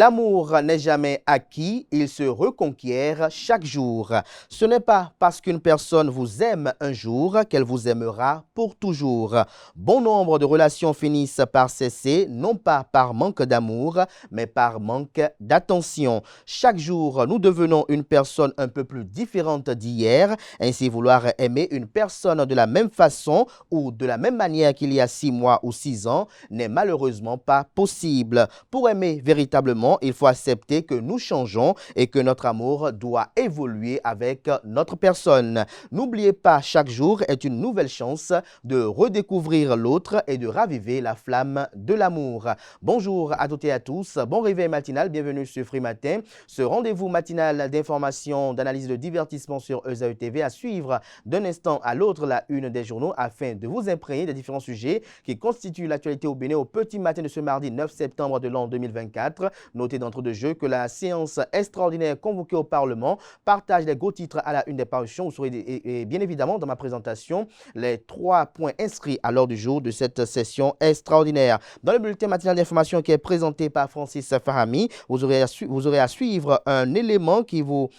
L'amour n'est jamais acquis, il se reconquiert chaque jour. Ce n'est pas parce qu'une personne vous aime un jour qu'elle vous aimera pour toujours. Bon nombre de relations finissent par cesser, non pas par manque d'amour, mais par manque d'attention. Chaque jour, nous devenons une personne un peu plus différente d'hier. Ainsi, vouloir aimer une personne de la même façon ou de la même manière qu'il y a 6 mois ou 6 ans n'est malheureusement pas possible. Pour aimer véritablement, il faut accepter que nous changeons et que notre amour doit évoluer avec notre personne. N'oubliez pas, chaque jour est une nouvelle chance de redécouvrir l'autre et de raviver la flamme de l'amour. Bonjour à toutes et à tous, bon réveil matinal, bienvenue sur Free Matin. Ce rendez-vous matinal d'information, d'analyse de divertissement sur ESAE TV à suivre d'un instant à l'autre la une des journaux afin de vous imprégner des différents sujets qui constituent l'actualité au Bénin au petit matin de ce mardi 9 septembre de l'an 2024. Notez d'entre deux jeux que la séance extraordinaire convoquée au Parlement partage les gros titres à la une des parutions. Vous saurez et bien évidemment dans ma présentation les 3 points inscrits à l'ordre du jour de cette session extraordinaire. Dans le bulletin matinal d'information qui est présenté par Francis Fahami, vous aurez à suivre un élément qui vous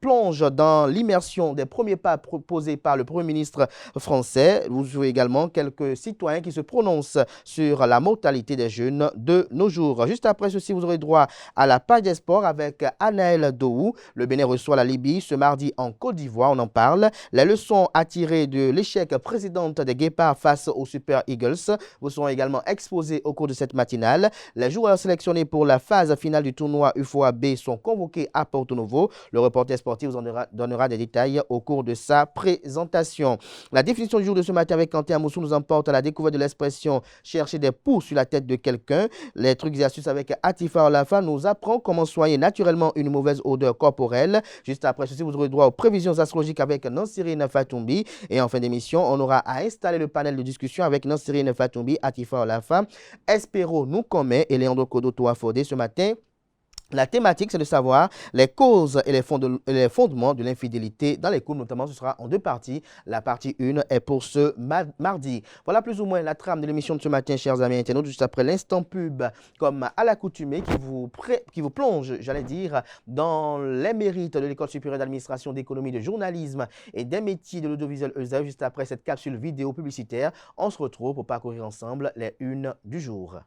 plonge dans l'immersion des premiers pas proposés par le Premier ministre français. Vous aurez également quelques citoyens qui se prononcent sur la mortalité des jeunes de nos jours. Juste après ceci, vous aurez droit à la page des sports avec Anaël Dohou. Le Bénin reçoit la Libye ce mardi en Côte d'Ivoire, on en parle. Les leçons à tirer de l'échec précédente des Guépards face aux Super Eagles vous seront également exposées au cours de cette matinale. Les joueurs sélectionnés pour la phase finale du tournoi UFOA B sont convoqués à Porto Novo. Le reporter sportif vous en donnera des détails au cours de sa présentation. La définition du jour de ce matin avec Quentin Amoussou nous emporte à la découverte de l'expression « chercher des poux sur la tête de quelqu'un ». Les trucs et astuces avec Atifa Olafa nous apprend comment soigner naturellement une mauvaise odeur corporelle. Juste après ceci, vous aurez droit aux prévisions astrologiques avec Nansirine Fatoumbi. Et en fin d'émission, on aura à installer le panel de discussion avec Nansirine Fatoumbi, Atifa Olafa, Espero Noukome et Leandro Kodo Touafodé ce matin. La thématique, c'est de savoir les causes et les fondements de l'infidélité dans les couples, notamment ce sera en 2 parties. La partie 1 est pour ce mardi. Voilà plus ou moins la trame de l'émission de ce matin, chers amis internautes, juste après l'instant pub, comme à l'accoutumée, qui vous plonge, j'allais dire, dans les mérites de l'École supérieure d'administration, d'économie, de journalisme et des métiers de l'audiovisuel ESAE. Juste après cette capsule vidéo publicitaire, on se retrouve pour parcourir ensemble les unes du jour.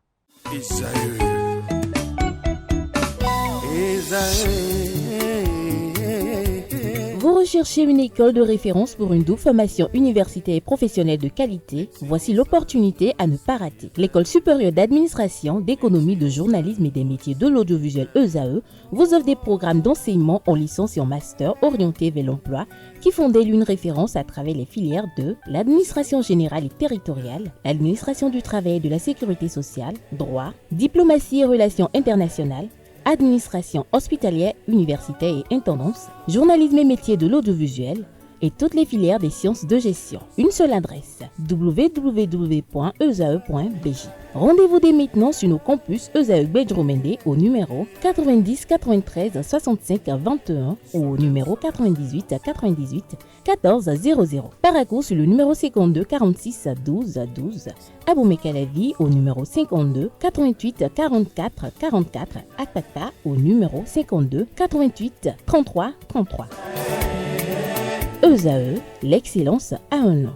Vous recherchez une école de référence pour une double formation universitaire et professionnelle de qualité? Voici l'opportunité à ne pas rater. L'École supérieure d'administration, d'économie, de journalisme et des métiers de l'audiovisuel ESAE vous offre des programmes d'enseignement en licence et en master orientés vers l'emploi qui font d'elle une référence à travers les filières de l'administration générale et territoriale, l'administration du travail et de la sécurité sociale, droit, diplomatie et relations internationales, administration hospitalière, universitaire et intendance, journalisme et métiers de l'audiovisuel et toutes les filières des sciences de gestion. Une seule adresse, www.esae.bj. Rendez-vous dès maintenant sur nos campus ESAE Bedjromende au numéro 90 93 65 21 ou au numéro 98 98 14 00. Paracourt sur le numéro 52 46 12 12. Aboumé-Calavi au numéro 52 88 44 44. Akpaka au numéro 52 88 33 33. ESAE, l'excellence à un nom.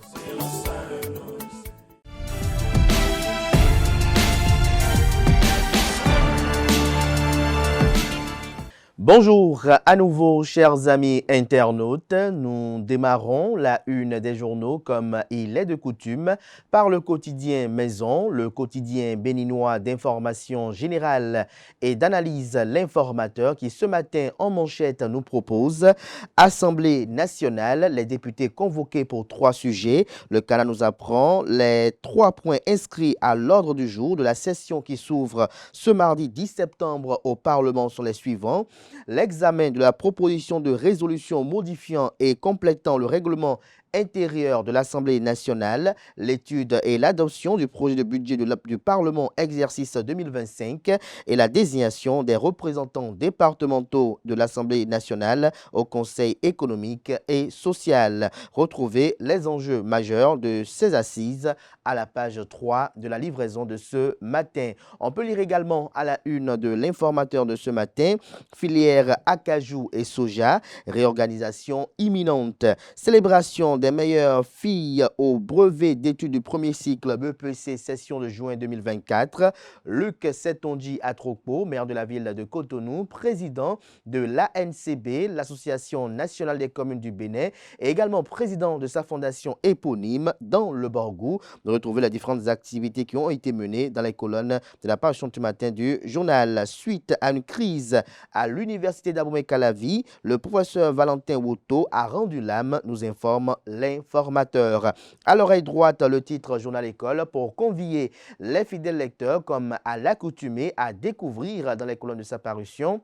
Bonjour à nouveau, chers amis internautes. Nous démarrons la une des journaux comme il est de coutume par le quotidien Maison, le quotidien béninois d'information générale et d'analyse L'Informateur qui ce matin en manchette nous propose Assemblée nationale, les députés convoqués pour 3 sujets. Le Canada nous apprend les 3 points inscrits à l'ordre du jour de la session qui s'ouvre ce mardi 10 septembre au Parlement sont les suivants. L'examen de la proposition de résolution modifiant et complétant le règlement intérieur de l'Assemblée nationale, l'étude et l'adoption du projet de budget du Parlement exercice 2025 et la désignation des représentants départementaux de l'Assemblée nationale au Conseil économique et social. Retrouvez les enjeux majeurs de ces assises à la page 3 de la livraison de ce matin. On peut lire également à la une de l'informateur de ce matin, filière acajou et soja, réorganisation imminente. Célébration des meilleures filles au brevet d'études du premier cycle BEPC session de juin 2024. Luc Setonji Atrokpo, maire de la ville de Cotonou, président de l'ANCB, l'Association nationale des communes du Bénin, et également président de sa fondation éponyme dans le Borgou. De retrouver les différentes activités qui ont été menées dans les colonnes de la page du matin du journal. Suite à une crise à l'université d'Abomey-Calavi, le professeur Valentin Woto a rendu l'âme, nous informe l'informateur. À l'oreille droite, le titre Journal École pour convier les fidèles lecteurs comme à l'accoutumée à découvrir dans les colonnes de sa parution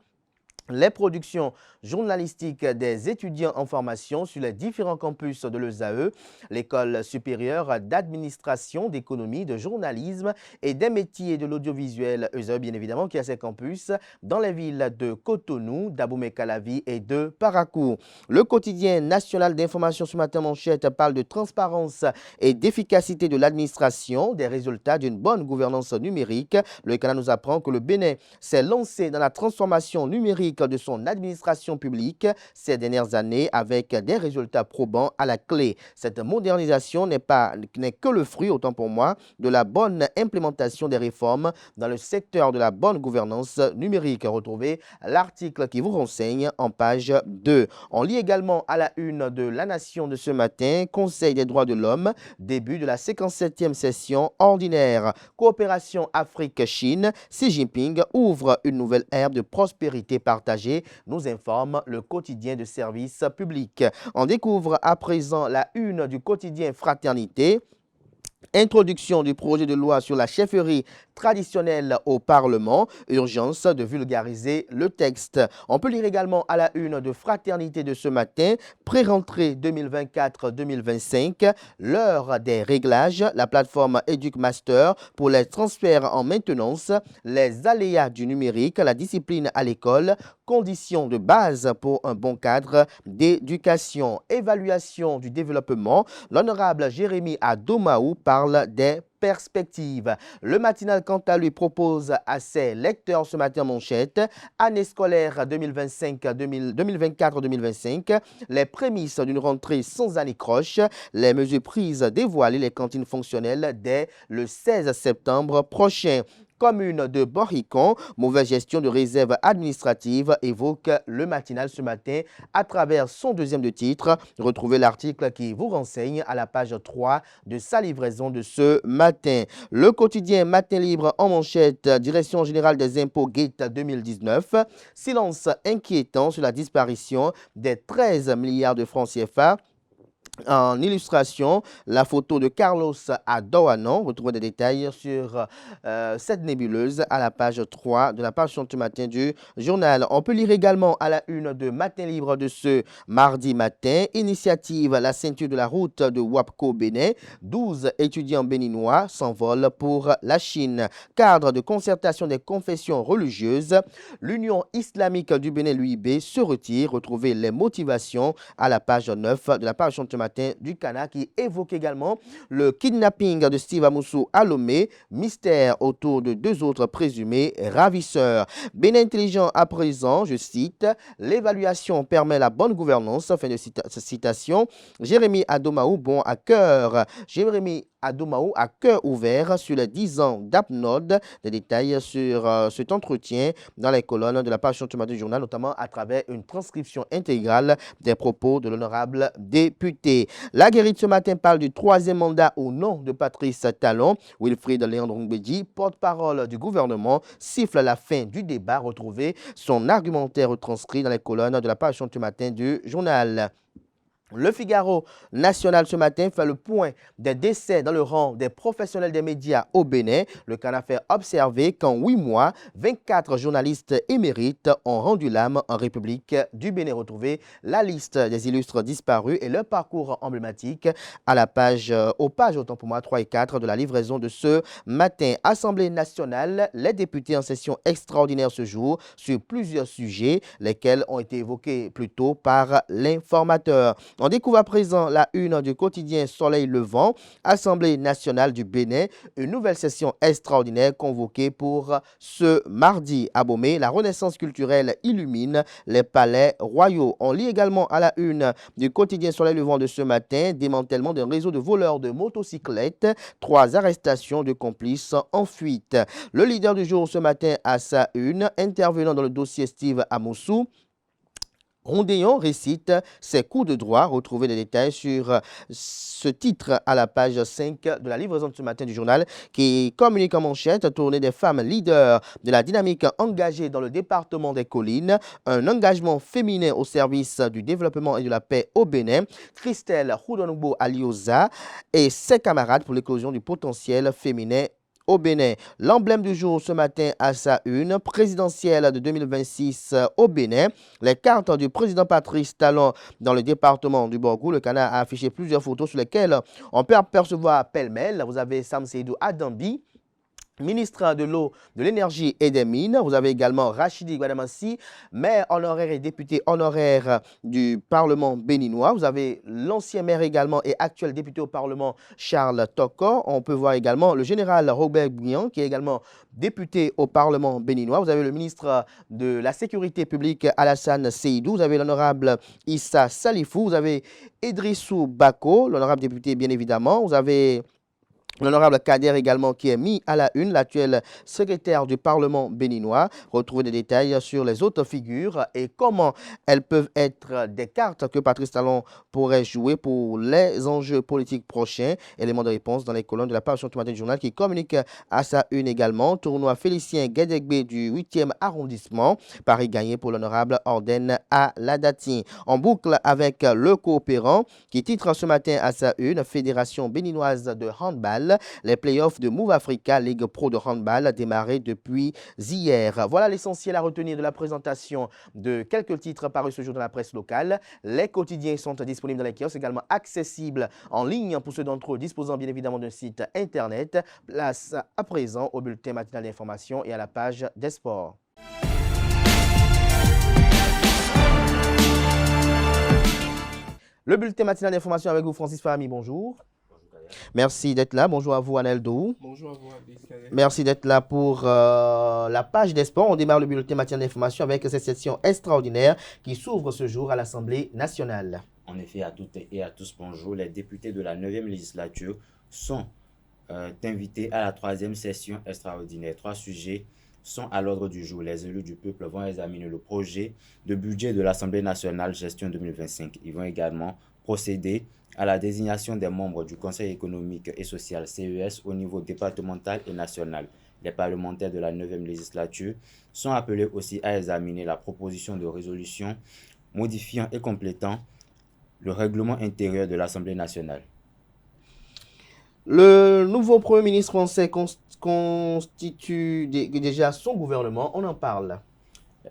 les productions journalistiques des étudiants en formation sur les différents campus de l'ESAE, l'École supérieure d'administration, d'économie, de journalisme et des métiers de l'audiovisuel ESAE, bien évidemment, qui a ses campus dans les villes de Cotonou, d'Abomey-Calavi et de Parakou. Le quotidien national d'information ce matin manchette parle de transparence et d'efficacité de l'administration, des résultats d'une bonne gouvernance numérique. Le Canada nous apprend que le Bénin s'est lancé dans la transformation numérique de son administration publique ces dernières années avec des résultats probants à la clé. Cette modernisation n'est que le fruit, autant pour moi, de la bonne implémentation des réformes dans le secteur de la bonne gouvernance numérique. Retrouvez l'article qui vous renseigne en page 2. On lit également à la une de La Nation de ce matin, Conseil des droits de l'homme, début de la 57e session ordinaire. Coopération Afrique-Chine, Xi Jinping ouvre une nouvelle ère de prospérité partagée, nous informe le quotidien de service public. On découvre à présent la une du quotidien Fraternité. Introduction du projet de loi sur la chefferie traditionnelle au Parlement, urgence de vulgariser le texte. On peut lire également à la une de Fraternité de ce matin, pré-rentrée 2024-2025, l'heure des réglages, la plateforme EducMaster pour les transferts en maintenance, les aléas du numérique, la discipline à l'école, conditions de base pour un bon cadre d'éducation, évaluation du développement. L'honorable Jérémy Adomaou parle des perspectives. Le matinal, quant à lui, propose à ses lecteurs ce matin manchette, année scolaire 2024-2025, les prémices d'une rentrée sans anicroche, les mesures prises dévoilées, les cantines fonctionnelles dès le 16 septembre prochain. Commune de Boricon, mauvaise gestion de réserves administratives, évoque le matinal ce matin à travers son deuxième de titre. Retrouvez l'article qui vous renseigne à la page 3 de sa livraison de ce matin. Le quotidien Matin Libre en manchette, Direction générale des impôts guette 2019. Silence inquiétant sur la disparition des 13 milliards de francs CFA. En illustration, la photo de Carlos Adoanon. Retrouvez des détails sur cette nébuleuse à la page 3 de la page ce matin du journal. On peut lire également à la une de Matin Libre de ce mardi matin. Initiative La ceinture de la route de Wapco Bénin. 12 étudiants béninois s'envolent pour la Chine. Cadre de concertation des confessions religieuses. L'Union islamique du Bénin, l'UIB, se retire. Retrouvez les motivations à la page 9 de la page ce matin du Cana qui évoque également le kidnapping de Steve Amoussou à Lomé, mystère autour de deux autres présumés ravisseurs. Bénin intelligent à présent, je cite, l'évaluation permet la bonne gouvernance, fin de citation. Jérémy Adomaou, bon à cœur. Jérémy Adomaou à cœur ouvert sur les 10 ans d'APNOD. Des détails sur cet entretien dans les colonnes de la page du journal, notamment à travers une transcription intégrale des propos de l'honorable député. La Guérite ce matin parle du troisième mandat au nom de Patrice Talon. Wilfried Léandre Ngbedji, porte-parole du gouvernement, siffle la fin du débat. Retrouvez son argumentaire retranscrit dans les colonnes de la page du matin du journal. Le Figaro national ce matin fait le point des décès dans le rang des professionnels des médias au Bénin. Le Canard fait observer qu'en 8 mois, 24 journalistes émérites ont rendu l'âme en République du Bénin. Retrouvez la liste des illustres disparus et leur parcours emblématique à la page, aux pages, autant pour moi, 3 et 4 de la livraison de ce matin. Assemblée nationale, les députés en session extraordinaire ce jour sur plusieurs sujets, lesquels ont été évoqués plus tôt par l'informateur. On découvre à présent la une du quotidien Soleil Levant, Assemblée nationale du Bénin, une nouvelle session extraordinaire convoquée pour ce mardi. À Bomé, la renaissance culturelle illumine les palais royaux. On lit également à la une du quotidien Soleil Levant de ce matin, démantèlement d'un réseau de voleurs de motocyclettes, 3 arrestations de complices en fuite. Le leader du jour ce matin à sa une, intervenant dans le dossier Steve Amoussou, Rondéon récite ses coups de droit. Retrouvez les détails sur ce titre à la page 5 de la livraison de ce matin du journal qui communique en manchette tournée des femmes leaders de la dynamique engagée dans le département des collines, un engagement féminin au service du développement et de la paix au Bénin. Christelle Houdonoubo Alioza et ses camarades pour l'éclosion du potentiel féminin au Bénin. L'emblème du jour ce matin à sa une, présidentielle de 2026 au Bénin. Les cartes du président Patrice Talon dans le département du Borgou. Le Canard a affiché plusieurs photos sur lesquelles on peut apercevoir pêle-mêle. Vous avez Sam Seydou Adambi, ministre de l'eau, de l'énergie et des mines. Vous avez également Rachidi Guadamassi, maire honoraire et député honoraire du Parlement béninois. Vous avez l'ancien maire également et actuel député au Parlement Charles Toko. On peut voir également le général Robert Bouillan qui est également député au Parlement béninois. Vous avez le ministre de la Sécurité publique Alassane Seydou. Vous avez l'honorable Issa Salifou. Vous avez Idrissou Bako, l'honorable député bien évidemment. Vous avez l'honorable Kader également qui est mis à la une, l'actuel secrétaire du Parlement béninois. Retrouvez des détails sur les autres figures et comment elles peuvent être des cartes que Patrice Talon pourrait jouer pour les enjeux politiques prochains. Éléments de réponse dans les colonnes de la page du matin du journal qui communique à sa une également. Tournoi Félicien Guédégbé du 8e arrondissement. Paris gagné pour l'honorable Orden à Ladati. En boucle avec le coopérant qui titre ce matin à sa une Fédération béninoise de handball. Les playoffs de Move Africa, Ligue Pro de handball, démarré depuis hier. Voilà l'essentiel à retenir de la présentation de quelques titres parus ce jour dans la presse locale. Les quotidiens sont disponibles dans les kiosques, également accessibles en ligne pour ceux d'entre eux disposant bien évidemment d'un site internet. Place à présent au bulletin matinal d'information et à la page des sports. Le bulletin matinal d'information avec vous, Francis Fahmi, bonjour. Merci d'être là. Bonjour à vous, Anel Dou. Bonjour à vous, Abdel. Merci d'être là pour la page des sports. On démarre le bulletin matinal d'information avec cette session extraordinaire qui s'ouvre ce jour à l'Assemblée nationale. En effet, à toutes et à tous, bonjour. Les députés de la 9e législature sont invités à la 3e session extraordinaire. 3 sujets sont à l'ordre du jour. Les élus du peuple vont examiner le projet de budget de l'Assemblée nationale gestion 2025. Ils vont également procéder à la désignation des membres du Conseil économique et social CES au niveau départemental et national. Les parlementaires de la 9e législature sont appelés aussi à examiner la proposition de résolution modifiant et complétant le règlement intérieur de l'Assemblée nationale. Le nouveau Premier ministre français constitue déjà son gouvernement. On en parle.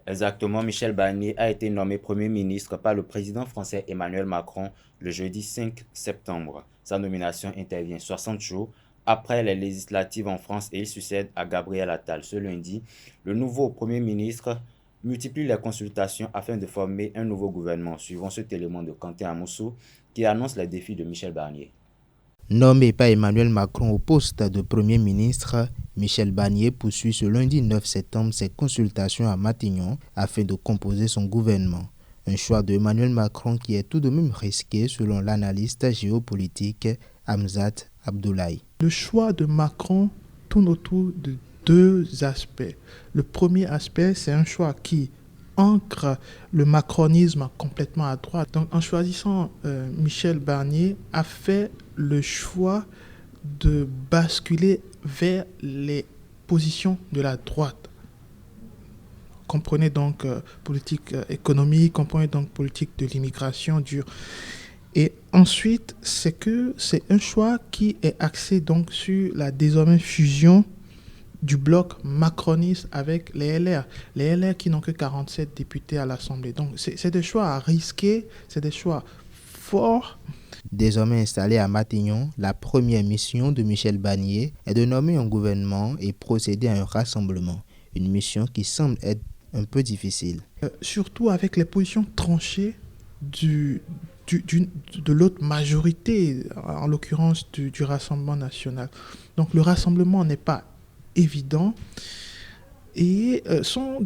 Exactement, Michel Barnier a été nommé Premier ministre par le président français Emmanuel Macron le jeudi 5 septembre. Sa nomination intervient 60 jours après les législatives en France et il succède à Gabriel Attal. Ce lundi, le nouveau Premier ministre multiplie les consultations afin de former un nouveau gouvernement, suivant cet élément de Quentin Amoussou qui annonce les défis de Michel Barnier. Nommé par Emmanuel Macron au poste de Premier ministre, Michel Barnier poursuit ce lundi 9 septembre ses consultations à Matignon afin de composer son gouvernement. Un choix de Emmanuel Macron qui est tout de même risqué selon l'analyste géopolitique Hamzat Abdoulaye. Le choix de Macron tourne autour de 2 aspects. Le premier aspect, c'est un choix qui ancre le macronisme complètement à droite. Donc, en choisissant Michel Barnier, a fait le choix de basculer vers les positions de la droite. Comprenez donc politique économique, comprenez donc politique de l'immigration dure. Ensuite, c'est que c'est un choix qui est axé donc sur la désormais fusion du bloc macroniste avec les LR. Les LR qui n'ont que 47 députés à l'Assemblée. Donc c'est des choix à risquer, c'est des choix forts. Désormais installé à Matignon, la première mission de Michel Barnier est de nommer un gouvernement et procéder à un rassemblement. Une mission qui semble être un peu difficile. Surtout avec les positions tranchées de l'autre majorité, en l'occurrence du Rassemblement national. Donc le rassemblement n'est pas évident et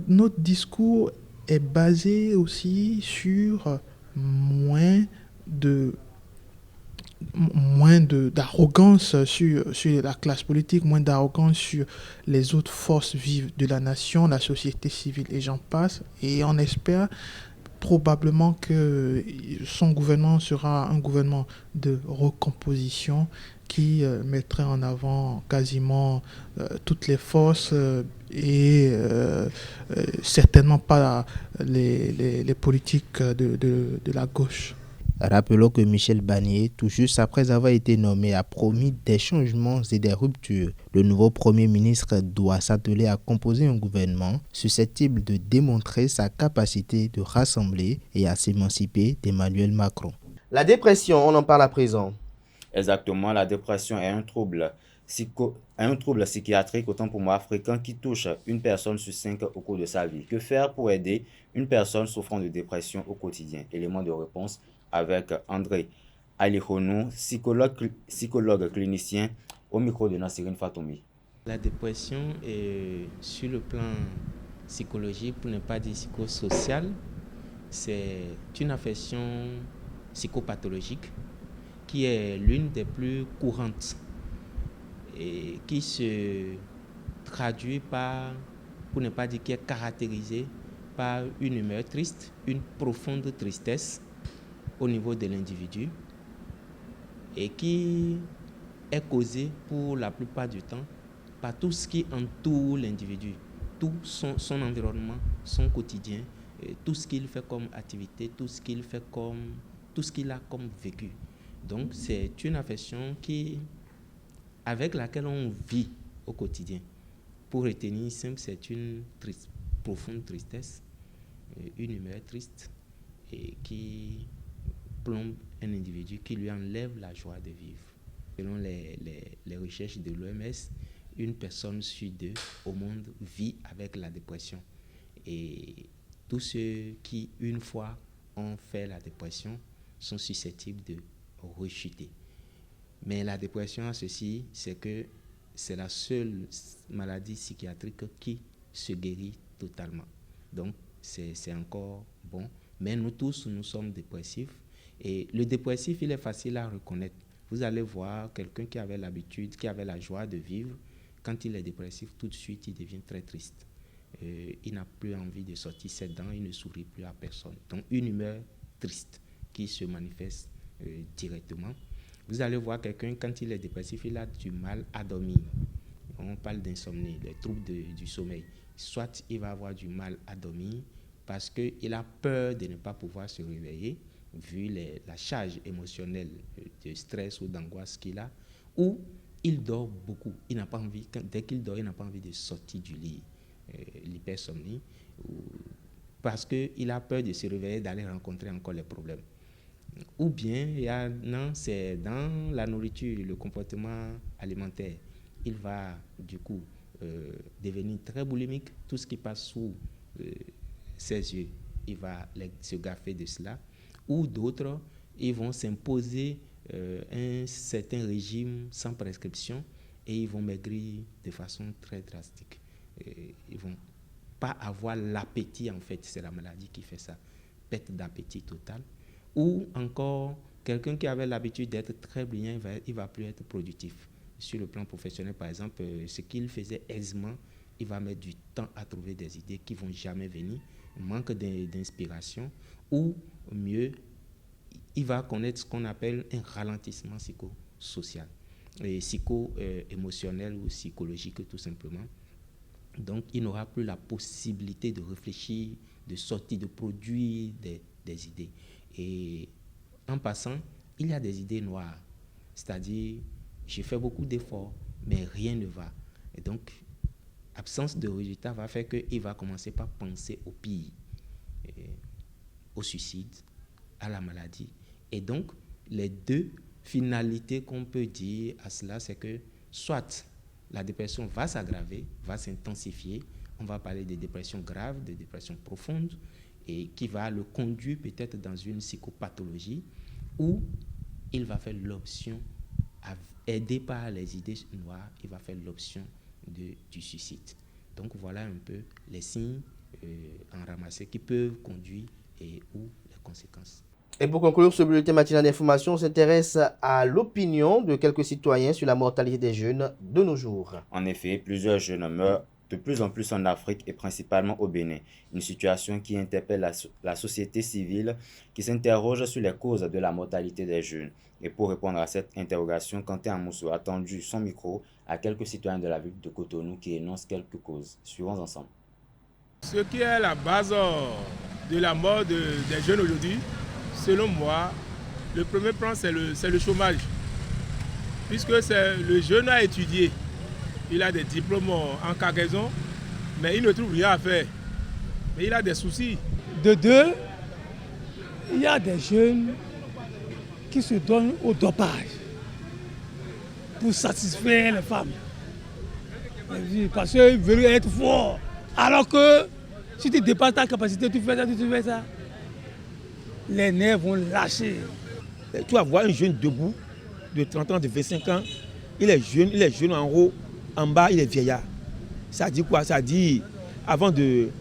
notre discours est basé aussi sur moins d'arrogance sur la classe politique, moins d'arrogance sur les autres forces vives de la nation, la société civile et j'en passe. Et on espère probablement que son gouvernement sera un gouvernement de recomposition qui mettrait en avant quasiment toutes les forces et certainement pas les politiques de la gauche. Rappelons que Michel Barnier, tout juste après avoir été nommé, a promis des changements et des ruptures. Le nouveau Premier ministre doit s'atteler à composer un gouvernement susceptible de démontrer sa capacité de rassembler et à s'émanciper d'Emmanuel Macron. La dépression, on en parle à présent. Exactement, la dépression est un trouble psychiatrique, autant pour moi fréquent, qui touche une personne sur 5 au cours de sa vie. Que faire pour aider une personne souffrant de dépression au quotidien? Élément de réponse avec André Alihonou, psychologue clinicien, au micro de Nassirine Fatoumi. La dépression est sur le plan psychologique, pour ne pas dire psychosocial, c'est une affection psychopathologique qui est l'une des plus courantes et qui se traduit par, pour ne pas dire qui est caractérisée par une humeur triste, une profonde tristesse au niveau de l'individu et qui est causée pour la plupart du temps par tout ce qui entoure l'individu, tout son environnement, son quotidien, tout ce qu'il fait comme activité, tout ce qu'il a comme vécu. Donc c'est une affection avec laquelle on vit au quotidien. Pour retenir simple, c'est une profonde tristesse, une humeur triste et qui plombe un individu, qui lui enlève la joie de vivre. Selon les recherches de l'OMS, une personne sur 2 au monde vit avec la dépression. Et tous ceux qui, une fois, ont fait la dépression sont susceptibles de rechuter. Mais la dépression a ceci, c'est que c'est la seule maladie psychiatrique qui se guérit totalement. Donc, c'est encore bon. Mais nous tous, nous sommes dépressifs. Et le dépressif, il est facile à reconnaître. Vous allez voir quelqu'un qui avait l'habitude, qui avait la joie de vivre. Quand il est dépressif, tout de suite, il devient très triste. Il n'a plus envie de sortir ses dents, il ne sourit plus à personne. Donc, une humeur triste qui se manifeste directement. Vous allez voir quelqu'un, quand il est dépressif, il a du mal à dormir. On parle d'insomnie, les troubles du sommeil. Soit il va avoir du mal à dormir parce qu'il a peur de ne pas pouvoir se réveiller, vu la charge émotionnelle de stress ou d'angoisse qu'il a, ou il dort beaucoup. Il n'a pas envie, dès qu'il dort, il n'a pas envie de sortir du lit, l'hypersomnie, parce qu'il a peur de se réveiller, d'aller rencontrer encore les problèmes. Ou bien, c'est dans la nourriture, le comportement alimentaire. Il va du coup devenir très boulimique. Tout ce qui passe sous ses yeux, il va se gaffer de cela. Ou d'autres, ils vont s'imposer un certain régime sans prescription et ils vont maigrir de façon très drastique. Ils ne vont pas avoir l'appétit, en fait, c'est la maladie qui fait ça, perte d'appétit total. Ou encore, quelqu'un qui avait l'habitude d'être très brillant, il va plus être productif. Sur le plan professionnel, par exemple, ce qu'il faisait aisément, il va mettre du temps à trouver des idées qui ne vont jamais venir, manque d'inspiration, ou mieux, il va connaître ce qu'on appelle un ralentissement psychosocial, psycho-émotionnel ou psychologique tout simplement. Donc, il n'aura plus la possibilité de réfléchir, de sortir, de produire des idées. Et en passant, il y a des idées noires. C'est-à-dire, j'ai fait beaucoup d'efforts, mais rien ne va. Et donc, absence de résultat va faire qu'il va commencer par penser au pire, au suicide, à la maladie. Et donc, les deux finalités qu'on peut dire à cela, c'est que soit la dépression va s'aggraver, va s'intensifier, on va parler de dépression grave, de dépression profonde, et qui va le conduire peut-être dans une psychopathologie, ou il va faire l'option, aidé par les idées noires, il va faire l'option du suicide. Donc voilà un peu les signes en ramassé qui peuvent conduire et ou les conséquences. Et pour conclure ce bulletin matinal d'information, on s'intéresse à l'opinion de quelques citoyens sur la mortalité des jeunes de nos jours. En effet, plusieurs jeunes meurent de plus en plus en Afrique et principalement au Bénin. Une situation qui interpelle la société civile qui s'interroge sur les causes de la mortalité des jeunes. Et pour répondre à cette interrogation, Quentin Amousso a tendu son micro à quelques citoyens de la ville de Cotonou qui énoncent quelques causes. Suivons ensemble. Ce qui est la base de la mort des jeunes aujourd'hui, selon moi, le premier plan, c'est le chômage. Puisque le jeune a étudié, il a des diplômes en cargaison, mais il ne trouve rien à faire. Mais il a des soucis. De deux, il y a des jeunes qui se donnent au dopage pour satisfaire les femmes. Parce qu'ils veulent être forts. Alors que si tu dépasses ta capacité, tu fais ça. Les nerfs vont lâcher. Tu vas voir un jeune debout de 30 ans, de 25 ans. Il est jeune en haut, en bas, il est vieillard. Ça dit quoi? Ça dit, avant de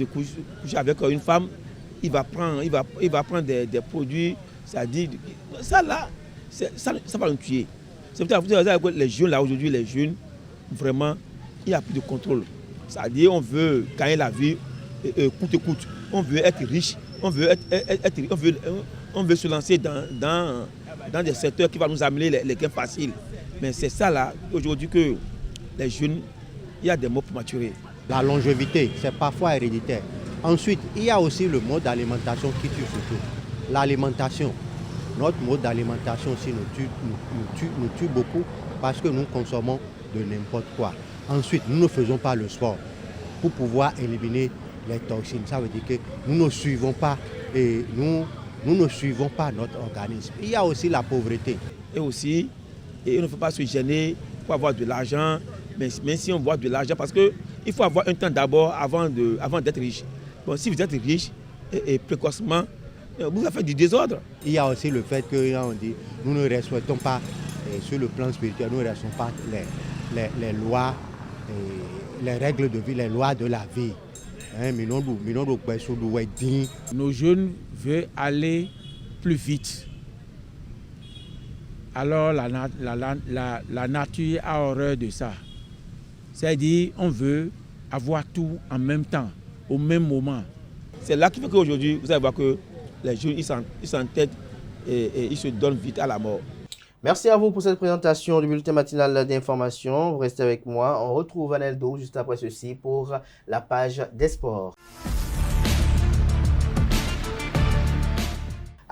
coucher avec une femme, il va prendre des produits. Ça dit, ça là, ça va nous tuer. C'est pour ça que les jeunes là aujourd'hui, les jeunes, vraiment, il n'y a plus de contrôle. C'est-à-dire on veut gagner la vie coûte que coûte. On veut être riche, on veut se lancer dans des secteurs qui vont nous amener les gains faciles. Mais c'est ça là, aujourd'hui que les jeunes, il y a des mots pour maturer. La longévité, c'est parfois héréditaire. Ensuite, il y a aussi le mode d'alimentation qui tue surtout. L'alimentation. Notre mode d'alimentation aussi nous tue beaucoup parce que nous consommons de n'importe quoi. Ensuite, nous ne faisons pas le sport pour pouvoir éliminer les toxines. Ça veut dire que nous ne suivons pas notre organisme. Il y a aussi la pauvreté. Et aussi, il ne faut pas se gêner pour avoir de l'argent, mais si on voit de l'argent, parce qu'il faut avoir un temps d'abord avant d'être riche. Bon, si vous êtes riche et précocement, vous avez fait du désordre. Il y a aussi le fait que on dit, nous ne respectons pas, sur le plan spirituel, nous ne respectons pas les lois, les règles de vie, les lois de la vie. Nos jeunes veulent aller plus vite. Alors la nature a horreur de ça. C'est-à-dire on veut avoir tout en même temps, au même moment. C'est là qu'il fait qu'aujourd'hui, vous allez voir que les jeunes, ils s'entêtent et ils se donnent vite à la mort. Merci à vous pour cette présentation du bulletin matinal d'information. Vous restez avec moi. On retrouve Aneldo juste après ceci pour la page des sports.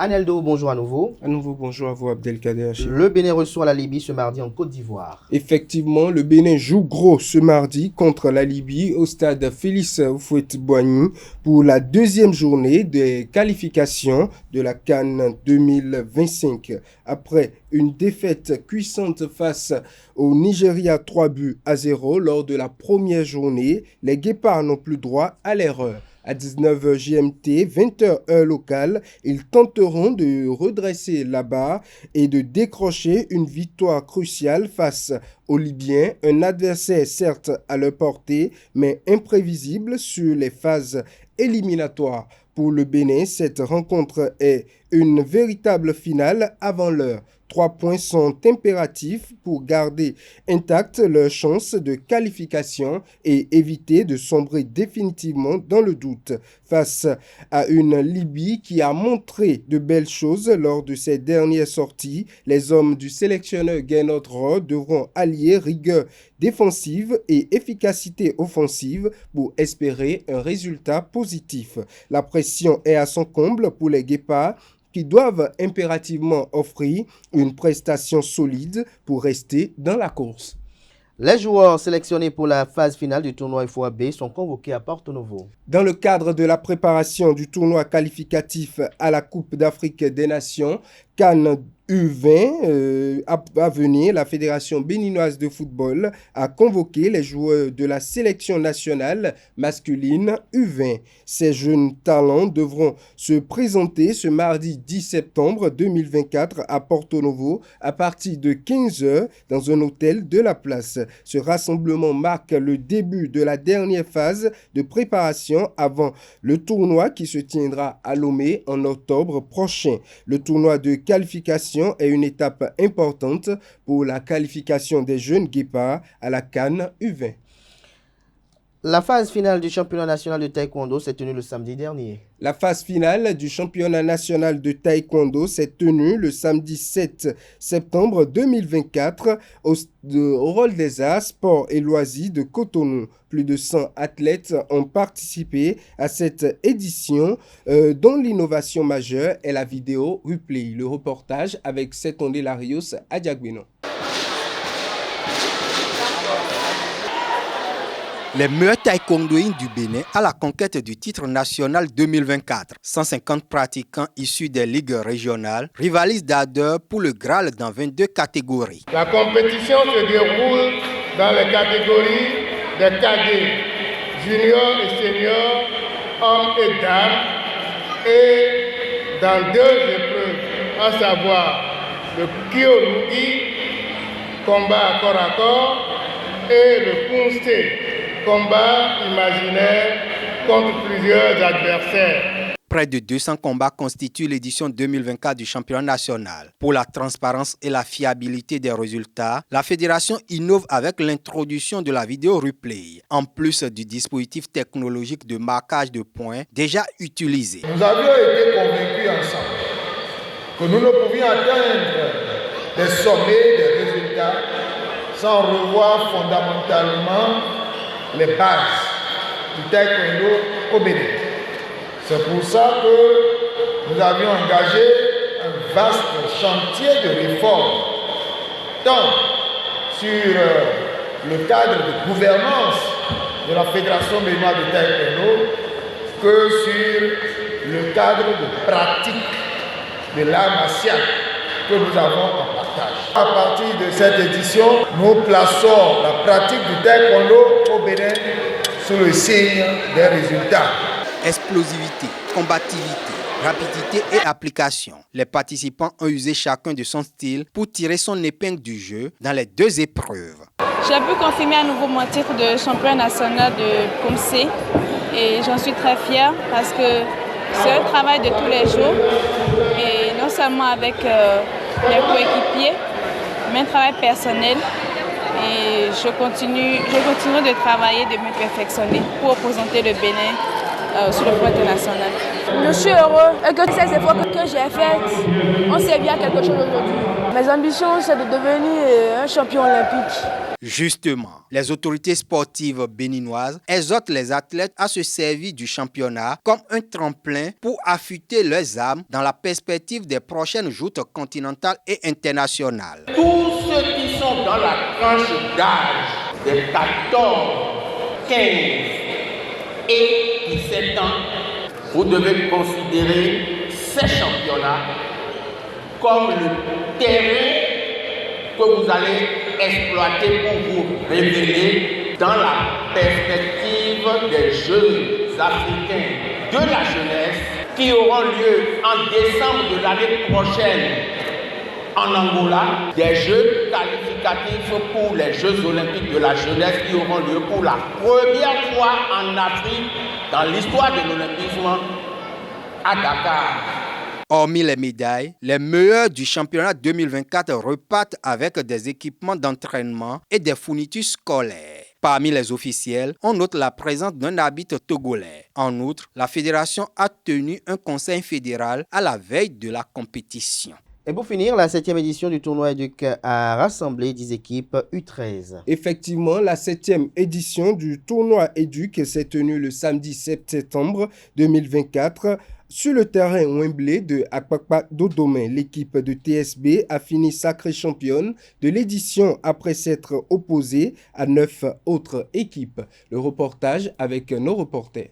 Aneldo, bonjour à nouveau. À nouveau, bonjour à vous, Abdelkader Hachim. Le Bénin reçoit la Libye ce mardi en Côte d'Ivoire. Effectivement, le Bénin joue gros ce mardi contre la Libye au stade Félix Houphouët-Boigny pour la deuxième journée des qualifications de la CAN 2025. Après une défaite cuisante face au Nigeria 3-0 lors de la première journée, les Guépards n'ont plus droit à l'erreur. À 19h GMT, 20h heure locale, ils tenteront de redresser la barre et de décrocher une victoire cruciale face aux Libyens, un adversaire certes à leur portée, mais imprévisible sur les phases éliminatoires. Pour le Bénin, cette rencontre est une véritable finale avant l'heure. 3 points sont impératifs pour garder intactes leurs chances de qualification et éviter de sombrer définitivement dans le doute. Face à une Libye qui a montré de belles choses lors de ses dernières sorties, les hommes du sélectionneur Gernot Rohr devront allier rigueur défensive et efficacité offensive pour espérer un résultat positif. La pression est à son comble pour les Guépards qui doivent impérativement offrir une prestation solide pour rester dans la course. Les joueurs sélectionnés pour la phase finale du tournoi FOAB sont convoqués à Porto Novo. Dans le cadre de la préparation du tournoi qualificatif à la Coupe d'Afrique des Nations, CAN U20 à venir, la Fédération béninoise de football a convoqué les joueurs de la sélection nationale masculine U20. Ces jeunes talents devront se présenter ce mardi 10 septembre 2024 à Porto Novo à partir de 15h dans un hôtel de la place. Ce rassemblement marque le début de la dernière phase de préparation avant le tournoi qui se tiendra à Lomé en octobre prochain. Le tournoi de qualification est une étape importante pour la qualification des jeunes guépards à la CAN U20. La phase finale du championnat national de taekwondo s'est tenue le samedi dernier. La phase finale du championnat national de taekwondo s'est tenue le samedi 7 septembre 2024 au Hall des Arts, Sports et Loisirs de Cotonou. Plus de 100 athlètes ont participé à cette édition dont l'innovation majeure est la vidéo replay. Le reportage avec Setonde Larios à Diaguino. Les meilleurs taekwondoïns du Bénin à la conquête du titre national 2024. 150 pratiquants issus des ligues régionales rivalisent d'ardeur pour le Graal dans 22 catégories. La compétition se déroule dans les catégories des cadets, juniors et seniors, hommes et dames, et dans 2 épreuves, à savoir le Kyorugi, combat à corps à corps, et le Kunste, combat imaginaire contre plusieurs adversaires. Près de 200 combats constituent l'édition 2024 du championnat national. Pour la transparence et la fiabilité des résultats, la fédération innove avec l'introduction de la vidéo replay, en plus du dispositif technologique de marquage de points déjà utilisé. Nous avions été convaincus ensemble que nous ne pouvions atteindre des sommets, des résultats, sans revoir fondamentalement les bases du taekwondo au Bénin. C'est pour ça que nous avions engagé un vaste chantier de réforme, tant sur le cadre de gouvernance de la Fédération béninoise de taekwondo que sur le cadre de pratique de l'art martial que nous avons en partage. À partir de cette édition, nous plaçons la pratique du taekwondo au Bénin sous le signe des résultats. Explosivité, combativité, rapidité et application. Les participants ont usé chacun de son style pour tirer son épingle du jeu dans les 2 épreuves. J'ai pu confirmer à nouveau mon titre de champion national de Kumse et j'en suis très fière parce que c'est un travail de tous les jours et non seulement avec les coéquipiers, mais un travail personnel. Et je continue de travailler, de me perfectionner pour représenter le Bénin sur le plan international. Je suis heureux et que ces efforts que j'ai faits ont servi à quelque chose aujourd'hui. Mes ambitions, c'est de devenir un champion olympique. Justement, les autorités sportives béninoises exhortent les athlètes à se servir du championnat comme un tremplin pour affûter leurs armes dans la perspective des prochaines joutes continentales et internationales. Tous ceux qui sont dans la tranche d'âge de 14, 15 et 17 ans, vous devez considérer ces championnats comme le terrain que vous allez exploiter pour vous révéler dans la perspective des Jeux africains de la jeunesse qui auront lieu en décembre de l'année prochaine en Angola, des Jeux qualificatifs pour les Jeux olympiques de la jeunesse qui auront lieu pour la première fois en Afrique dans l'histoire de l'olympisme à Dakar. Hormis les médailles, les meilleurs du championnat 2024 repartent avec des équipements d'entraînement et des fournitures scolaires. Parmi les officiels, on note la présence d'un arbitre togolais. En outre, la fédération a tenu un conseil fédéral à la veille de la compétition. Et pour finir, la 7e édition du tournoi EDUC a rassemblé 10 équipes U13. Effectivement, la 7e édition du tournoi EDUC s'est tenue le samedi 7 septembre 2024 Sur le terrain Wembley de Akpakpa Dodome, l'équipe de TSB a fini sacrée championne de l'édition après s'être opposée à 9 autres équipes. Le reportage avec nos reporters.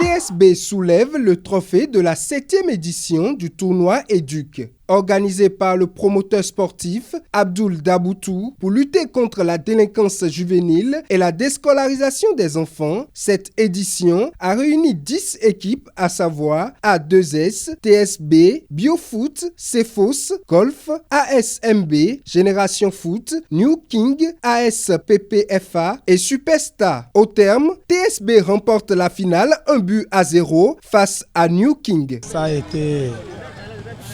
TSB soulève le trophée de la 7e édition du tournoi Éduc. Organisé par le promoteur sportif Abdoul Daboutou pour lutter contre la délinquance juvénile et la déscolarisation des enfants, cette édition a réuni 10 équipes, à savoir A2S, TSB, Biofoot, Cefos, Golf, ASMB, Génération Foot, New King, ASPPFA et Superstar. Au terme, TSB remporte la finale 1-0 face à New King. Ça a été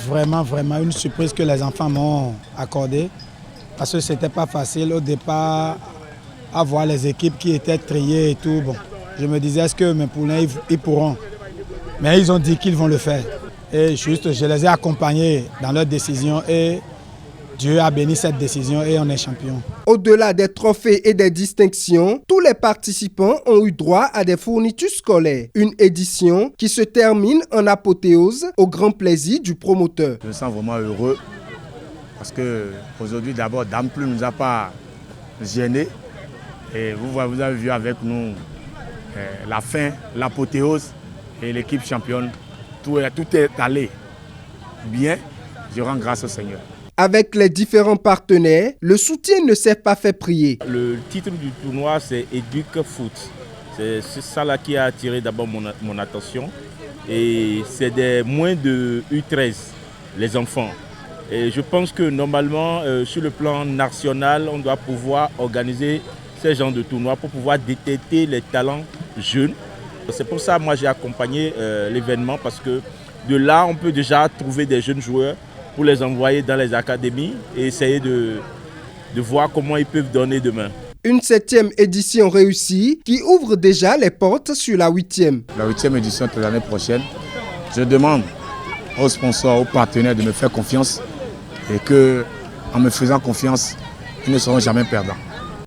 vraiment une surprise que les enfants m'ont accordée parce que c'était pas facile au départ à voir les équipes qui étaient triées et tout. Bon, je me disais est-ce que mes poulains ils pourront, mais ils ont dit qu'ils vont le faire et juste je les ai accompagnés dans leur décision et Dieu a béni cette décision et on est champion. Au-delà des trophées et des distinctions, tous les participants ont eu droit à des fournitures scolaires. Une édition qui se termine en apothéose au grand plaisir du promoteur. Je me sens vraiment heureux parce qu'aujourd'hui d'abord Dame Plume ne nous a pas gênés. Et vous avez vu avec nous la fin, l'apothéose et l'équipe championne. Tout est allé bien. Je rends grâce au Seigneur. Avec les différents partenaires, le soutien ne s'est pas fait prier. Le titre du tournoi, c'est Éduc Foot. C'est ça là qui a attiré d'abord mon attention. Et c'est des moins de U13, les enfants. Et je pense que normalement, sur le plan national, on doit pouvoir organiser ces genres de tournois pour pouvoir détecter les talents jeunes. C'est pour ça que moi j'ai accompagné l'événement parce que de là, on peut déjà trouver des jeunes joueurs pour les envoyer dans les académies et essayer de voir comment ils peuvent donner demain. Une 7e édition réussie qui ouvre déjà les portes sur la 8e. La 8e édition de l'année prochaine, je demande aux sponsors, aux partenaires de me faire confiance et qu'en me faisant confiance, ils ne seront jamais perdants.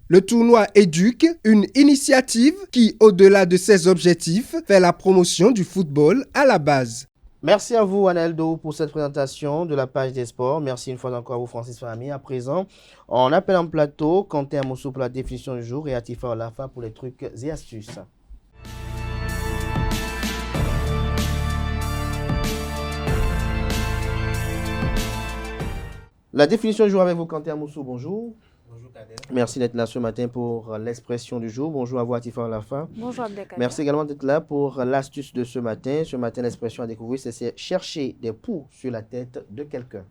Le tournoi Éduc, une initiative qui, au-delà de ses objectifs, fait la promotion du football à la base. Merci à vous, Aneldo, pour cette présentation de la page des sports. Merci une fois encore à vous, Francis Fahmy. À présent, on appelle en plateau Quentin Amoussou pour la définition du jour et Atifa Olafa pour les trucs et astuces. La définition du jour avec vous, Quentin Amoussou. Bonjour. Bonjour Kader. Merci d'être là ce matin pour l'expression du jour. Bonjour à vous, Atifa Olafa. Bonjour Abdelkader. Merci également d'être là pour l'astuce de ce matin. Ce matin, l'expression à découvrir, c'est chercher des poux sur la tête de quelqu'un.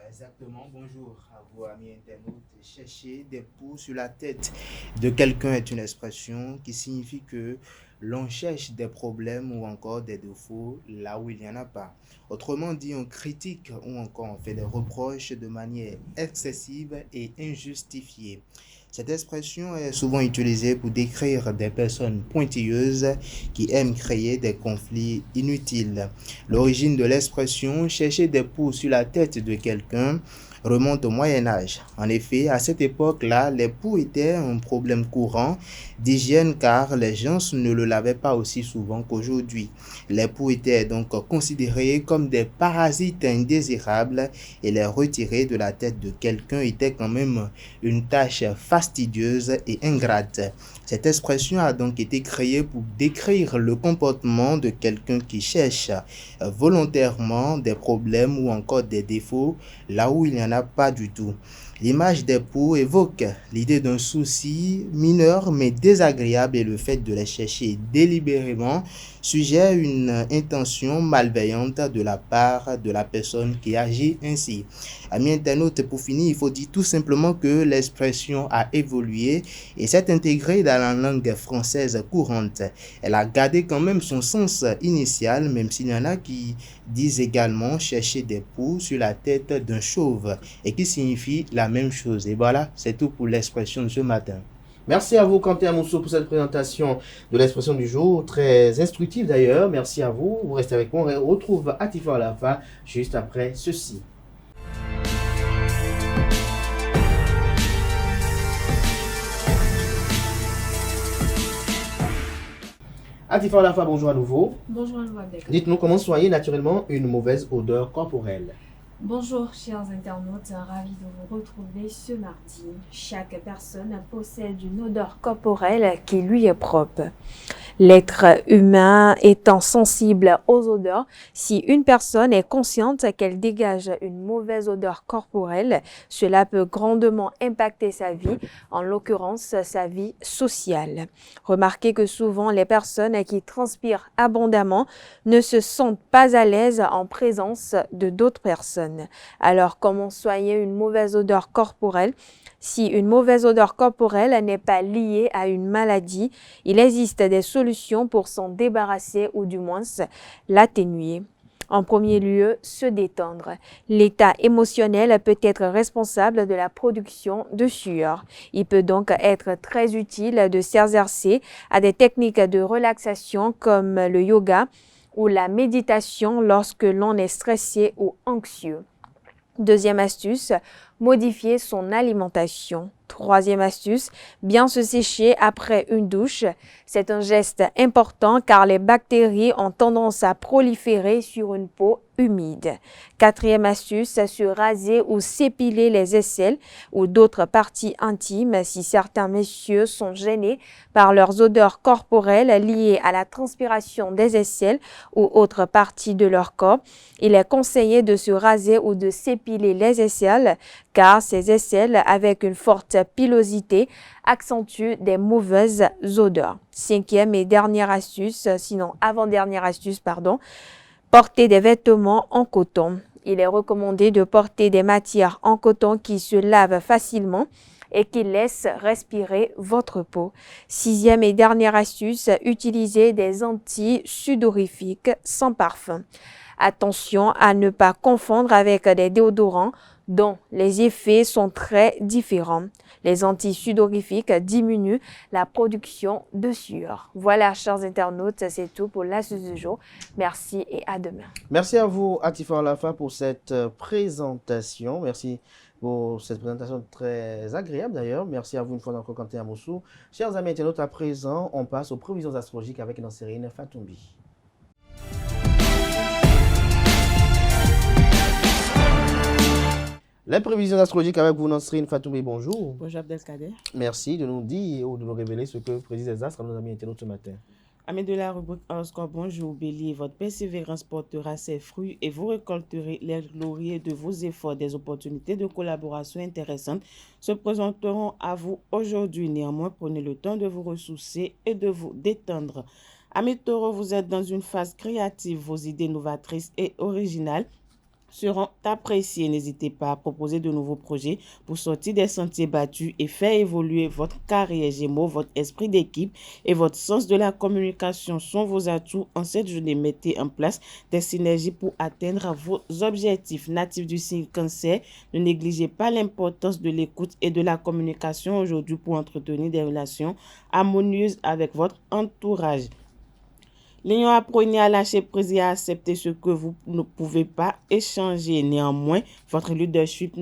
Exactement. Bonjour à vous, amis internautes. Chercher des poux sur la tête de quelqu'un est une expression qui signifie que l'on cherche des problèmes ou encore des défauts là où il n'y en a pas. Autrement dit, on critique ou encore on fait des reproches de manière excessive et injustifiée. Cette expression est souvent utilisée pour décrire des personnes pointilleuses qui aiment créer des conflits inutiles. L'origine de l'expression « chercher des poux sur la tête de quelqu'un » remonte au Moyen-Âge. En effet, à cette époque-là, les poux étaient un problème courant d'hygiène car les gens ne le lavaient pas aussi souvent qu'aujourd'hui. Les poux étaient donc considérés comme des parasites indésirables et les retirer de la tête de quelqu'un était quand même une tâche fastidieuse et ingrate. Cette expression a donc été créée pour décrire le comportement de quelqu'un qui cherche volontairement des problèmes ou encore des défauts là où il n'y en a pas du tout. L'image des poux évoque l'idée d'un souci mineur mais désagréable et le fait de les chercher délibérément suggère une intention malveillante de la part de la personne qui agit ainsi. Amis internautes, pour finir, il faut dire tout simplement que l'expression a évolué et s'est intégrée dans la langue française courante. Elle a gardé quand même son sens initial, même s'il y en a qui disent également chercher des poux sur la tête d'un chauve et qui signifie la même chose. Et voilà, c'est tout pour l'expression de ce matin. Merci à vous, Quentin Amoussou, pour cette présentation de l'expression du jour, très instructive d'ailleurs. Merci à vous. Vous restez avec moi. On retrouve Atifa Olafa juste après ceci. Atifa Olafa, bonjour à nouveau. Bonjour Louadek. Dites-nous comment soigner naturellement une mauvaise odeur corporelle. Bonjour chers internautes, ravi de vous retrouver ce mardi. Chaque personne possède une odeur corporelle qui lui est propre. L'être humain étant sensible aux odeurs, si une personne est consciente qu'elle dégage une mauvaise odeur corporelle, cela peut grandement impacter sa vie, en l'occurrence sa vie sociale. Remarquez que souvent les personnes qui transpirent abondamment ne se sentent pas à l'aise en présence de d'autres personnes. Alors comment soigner une mauvaise odeur corporelle? Si une mauvaise odeur corporelle n'est pas liée à une maladie, il existe des solutions pour s'en débarrasser ou du moins l'atténuer. En premier lieu, se détendre. L'état émotionnel peut être responsable de la production de sueur. Il peut donc être très utile de s'exercer à des techniques de relaxation comme le yoga ou la méditation lorsque l'on est stressé ou anxieux. Deuxième astuce, modifier son alimentation. Troisième astuce, bien se sécher après une douche. C'est un geste important car les bactéries ont tendance à proliférer sur une peau humide. Quatrième astuce, se raser ou s'épiler les aisselles ou d'autres parties intimes si certains messieurs sont gênés par leurs odeurs corporelles liées à la transpiration des aisselles ou autres parties de leur corps. Il est conseillé de se raser ou de s'épiler les aisselles car ces aisselles avec une forte pilosité accentuent des mauvaises odeurs. Cinquième et dernière astuce, sinon avant-dernière astuce, porter des vêtements en coton. Il est recommandé de porter des matières en coton qui se lavent facilement et qui laissent respirer votre peau. Sixième et dernière astuce, utiliser des anti-sudorifiques sans parfum. Attention à ne pas confondre avec des déodorants dont les effets sont très différents. Les anti-sudorifiques diminuent la production de sueur. Voilà, chers internautes, c'est tout pour l'astuce du jour. Merci et à demain. Merci à vous, Atifa Olafa, pour cette présentation. Merci pour cette présentation très agréable d'ailleurs. Merci à vous une fois encore, Quentin Amoussou. Chers amis internautes, à présent, on passe aux prévisions astrologiques avec Nansérine Fatoumbi. Les prévisions astrologiques avec vous, Nansérine Fatoumbi, bonjour. Bonjour Abdelkader. Merci de nous dire ou de nous révéler ce que prédisent les astres à nos amis internautes ce matin. Amis de la rubrique horoscope, bonjour Bélier, votre persévérance portera ses fruits et vous récolterez les lauriers de vos efforts. Des opportunités de collaboration intéressantes se présenteront à vous aujourd'hui. Néanmoins, prenez le temps de vous ressourcer et de vous détendre. Amis Taureau, vous êtes dans une phase créative, vos idées novatrices et originales seront appréciés. N'hésitez pas à proposer de nouveaux projets pour sortir des sentiers battus et faire évoluer votre carrière. Gémeaux, votre esprit d'équipe et votre sens de la communication sont vos atouts. En cette journée, mettez en place des synergies pour atteindre vos objectifs. Natifs du signe Cancer, ne négligez pas l'importance de l'écoute et de la communication aujourd'hui pour entretenir des relations harmonieuses avec votre entourage. Lion, apprenez à lâcher prise et à accepter ce que vous ne pouvez pas échanger. Néanmoins, votre leadership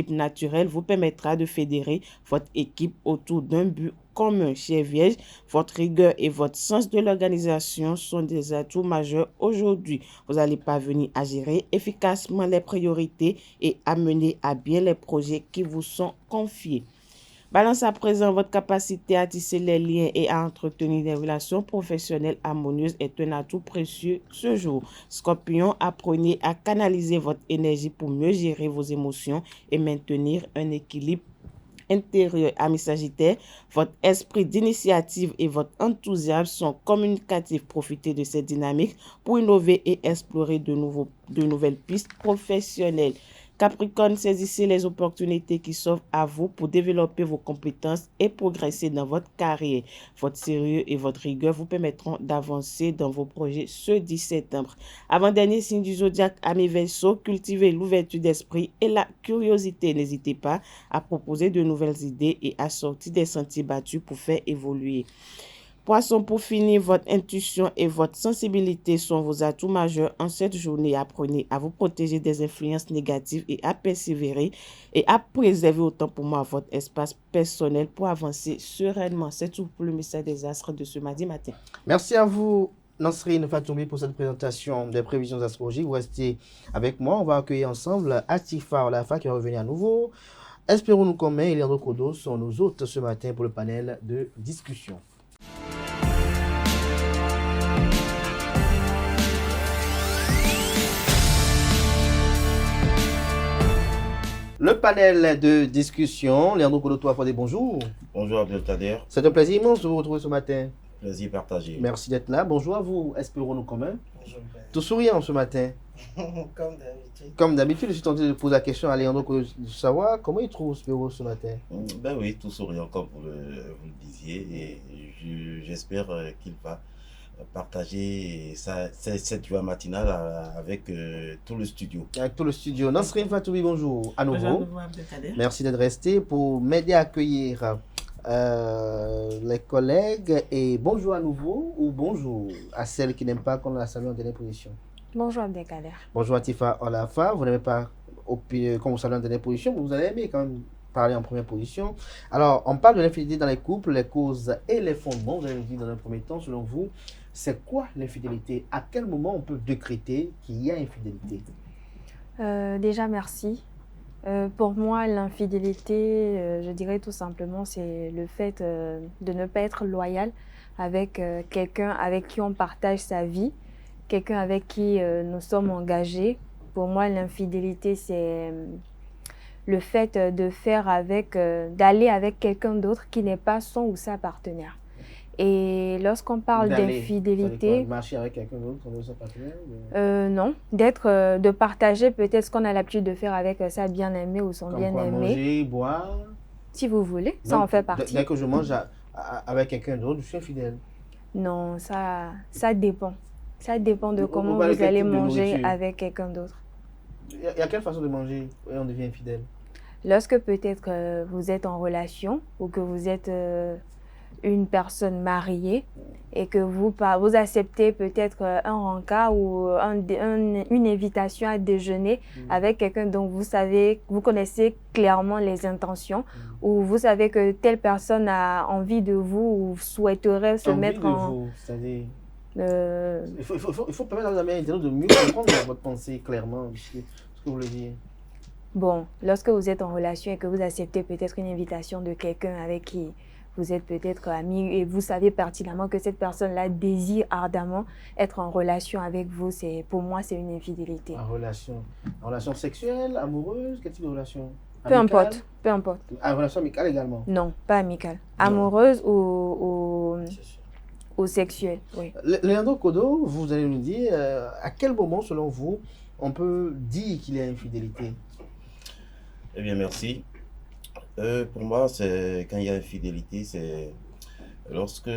naturel vous permettra de fédérer votre équipe autour d'un but commun. Chers Vierges, votre rigueur et votre sens de l'organisation sont des atouts majeurs aujourd'hui. Vous allez parvenir à gérer efficacement les priorités et à mener à bien les projets qui vous sont confiés. Balance, à présent, votre capacité à tisser les liens et à entretenir des relations professionnelles harmonieuses est un atout précieux ce jour. Scorpion, apprenez à canaliser votre énergie pour mieux gérer vos émotions et maintenir un équilibre intérieur. Amis Sagittaire, votre esprit d'initiative et votre enthousiasme sont communicatifs. Profitez de cette dynamique pour innover et explorer de nouvelles pistes professionnelles. Capricorne, saisissez les opportunités qui s'offrent à vous pour développer vos compétences et progresser dans votre carrière. Votre sérieux et votre rigueur vous permettront d'avancer dans vos projets ce 10 septembre. Avant-dernier signe du zodiaque, amis Verseau, cultivez l'ouverture d'esprit et la curiosité. N'hésitez pas à proposer de nouvelles idées et à sortir des sentiers battus pour faire évoluer Poisson, pour finir, votre intuition et votre sensibilité sont vos atouts majeurs en cette journée. Apprenez à vous protéger des influences négatives et à persévérer et à préserver autant pour moi votre espace personnel pour avancer sereinement. C'est tout pour le message des astres de ce mardi matin. Merci à vous, Nasrine Fatoumi, pour cette présentation des prévisions astrologiques. Vous restez avec moi. On va accueillir ensemble Atifa Olafa qui va revenir à nouveau. Espérons-nous commun et Leandro Kodo sont nos hôtes ce matin pour le panel de discussion. Le panel de discussion, Leandro Kodo, toi, bonjour. Bonjour Abdelkader. C'est un plaisir immense de vous retrouver ce matin. Plaisir partagé. Merci d'être là. Bonjour à vous, espérons-nous commun. Bonjour. Tout souriant ce matin. Comme d'habitude. Comme d'habitude, je suis tenté de poser la question à Leandro Kodo de savoir comment il trouve Spéro ce matin. Ben oui, tout souriant comme vous le disiez. Et j'espère qu'il va partager cette joie matinale avec tout le studio. Avec tout le studio. Nasrine Fatoumi, bonjour à nouveau. Bonjour Abdelkader. Merci d'être resté pour m'aider à accueillir les collègues. Et bonjour à nouveau ou bonjour à celles qui n'aiment pas qu'on la salue en dernière position. Bonjour Abdelkader. Bonjour Atifa Olafa. Vous n'aimez pas qu'on vous salue en dernière position, mais vous allez aimer quand même parler en première position. Alors, on parle de l'infidélité dans les couples, les causes et les fondements. Vous allez nous dire dans un premier temps, selon vous, c'est quoi l'infidélité? À quel moment on peut décréter qu'il y a infidélité? Déjà, merci. Pour moi, l'infidélité, je dirais tout simplement, c'est le fait de ne pas être loyal avec quelqu'un avec qui on partage sa vie, quelqu'un avec qui nous sommes engagés. Pour moi, l'infidélité, c'est le fait de faire d'aller avec quelqu'un d'autre qui n'est pas son ou sa partenaire. Et lorsqu'on parle d'infidélité, marcher avec quelqu'un d'autre, son partenaire? Non, de partager peut-être ce qu'on a l'habitude de faire avec sa bien-aimée ou son bien-aimé. Manger, boire. Si vous voulez, ça en fait partie. Dès que je mange avec quelqu'un d'autre, je suis infidèle. Non, ça dépend. Ça dépend de comment vous allez manger avec quelqu'un d'autre. Il y a quelle façon de manger et on devient infidèle? Lorsque peut-être vous êtes en relation ou que vous êtes une personne mariée et que vous acceptez peut-être un rencard ou une invitation à déjeuner avec quelqu'un dont vous connaissez clairement les intentions ou vous savez que telle personne a envie de vous ou souhaiterait se mettre en... C'est-à-dire... Il faut permettre à la mère de mieux comprendre votre pensée clairement, ce que vous voulez dire. Bon, lorsque vous êtes en relation et que vous acceptez peut-être une invitation de quelqu'un avec qui vous êtes peut-être amis et vous savez pertinemment que cette personne-là désire ardemment être en relation avec vous, pour moi, c'est une infidélité. En relation sexuelle, amoureuse, quel type de relation? Peu importe. En relation amicale également? Non, pas amicale. Amoureuse ou sexuelle, oui. Leandro Kodo, vous allez nous dire, à quel moment, selon vous, on peut dire qu'il y a infidélité? Eh bien, merci. Pour moi, c'est quand il y a infidélité, c'est lorsque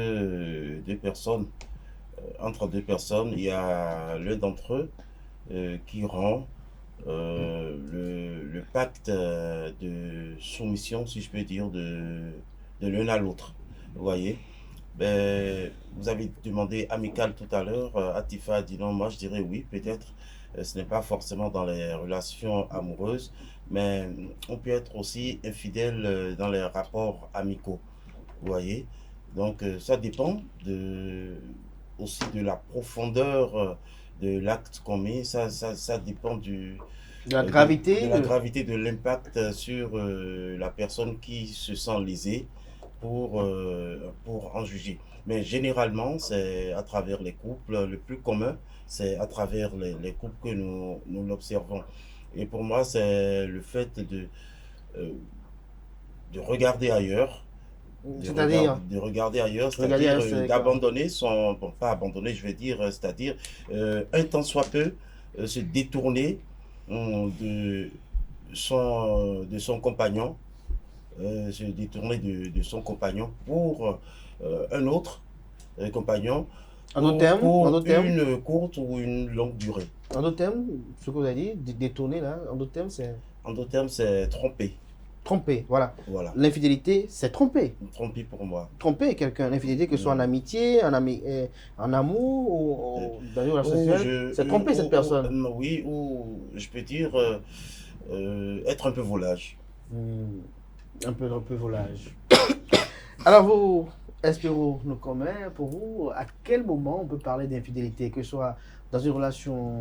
entre deux personnes, il y a l'un d'entre eux qui rend le pacte de soumission, si je peux dire, de l'un à l'autre. Vous voyez? Vous avez demandé amical tout à l'heure, Atifa a dit non, moi je dirais oui, peut-être. Ce n'est pas forcément dans les relations amoureuses, mais on peut être aussi infidèle dans les rapports amicaux, vous voyez. Donc ça dépend aussi de la profondeur de l'acte commis, ça dépend de la gravité de l'impact sur la personne qui se sent lésée pour en juger. Mais généralement, c'est à travers les couples, le plus commun, c'est à travers les couples que nous l'observons. Et pour moi, c'est le fait de regarder ailleurs, c'est-à-dire d'abandonner pas abandonner, je vais dire, c'est-à-dire un tant soit peu se détourner de son compagnon, se détourner de son compagnon pour un autre compagnon, pour une courte ou une longue durée. En d'autres termes, ce que vous avez dit, détourner là, en d'autres termes, c'est... En d'autres termes, c'est tromper. Tromper, voilà. Voilà. L'infidélité, c'est tromper. Tromper pour moi. Tromper quelqu'un, l'infidélité, que ce soit en amitié, en amour ou dans une relation sexuelle, c'est tromper cette personne. Oui, ou je peux dire être un peu volage. Un peu volage. Alors vous, Espero, nous commun, pour vous, à quel moment on peut parler d'infidélité, que ce soit dans une relation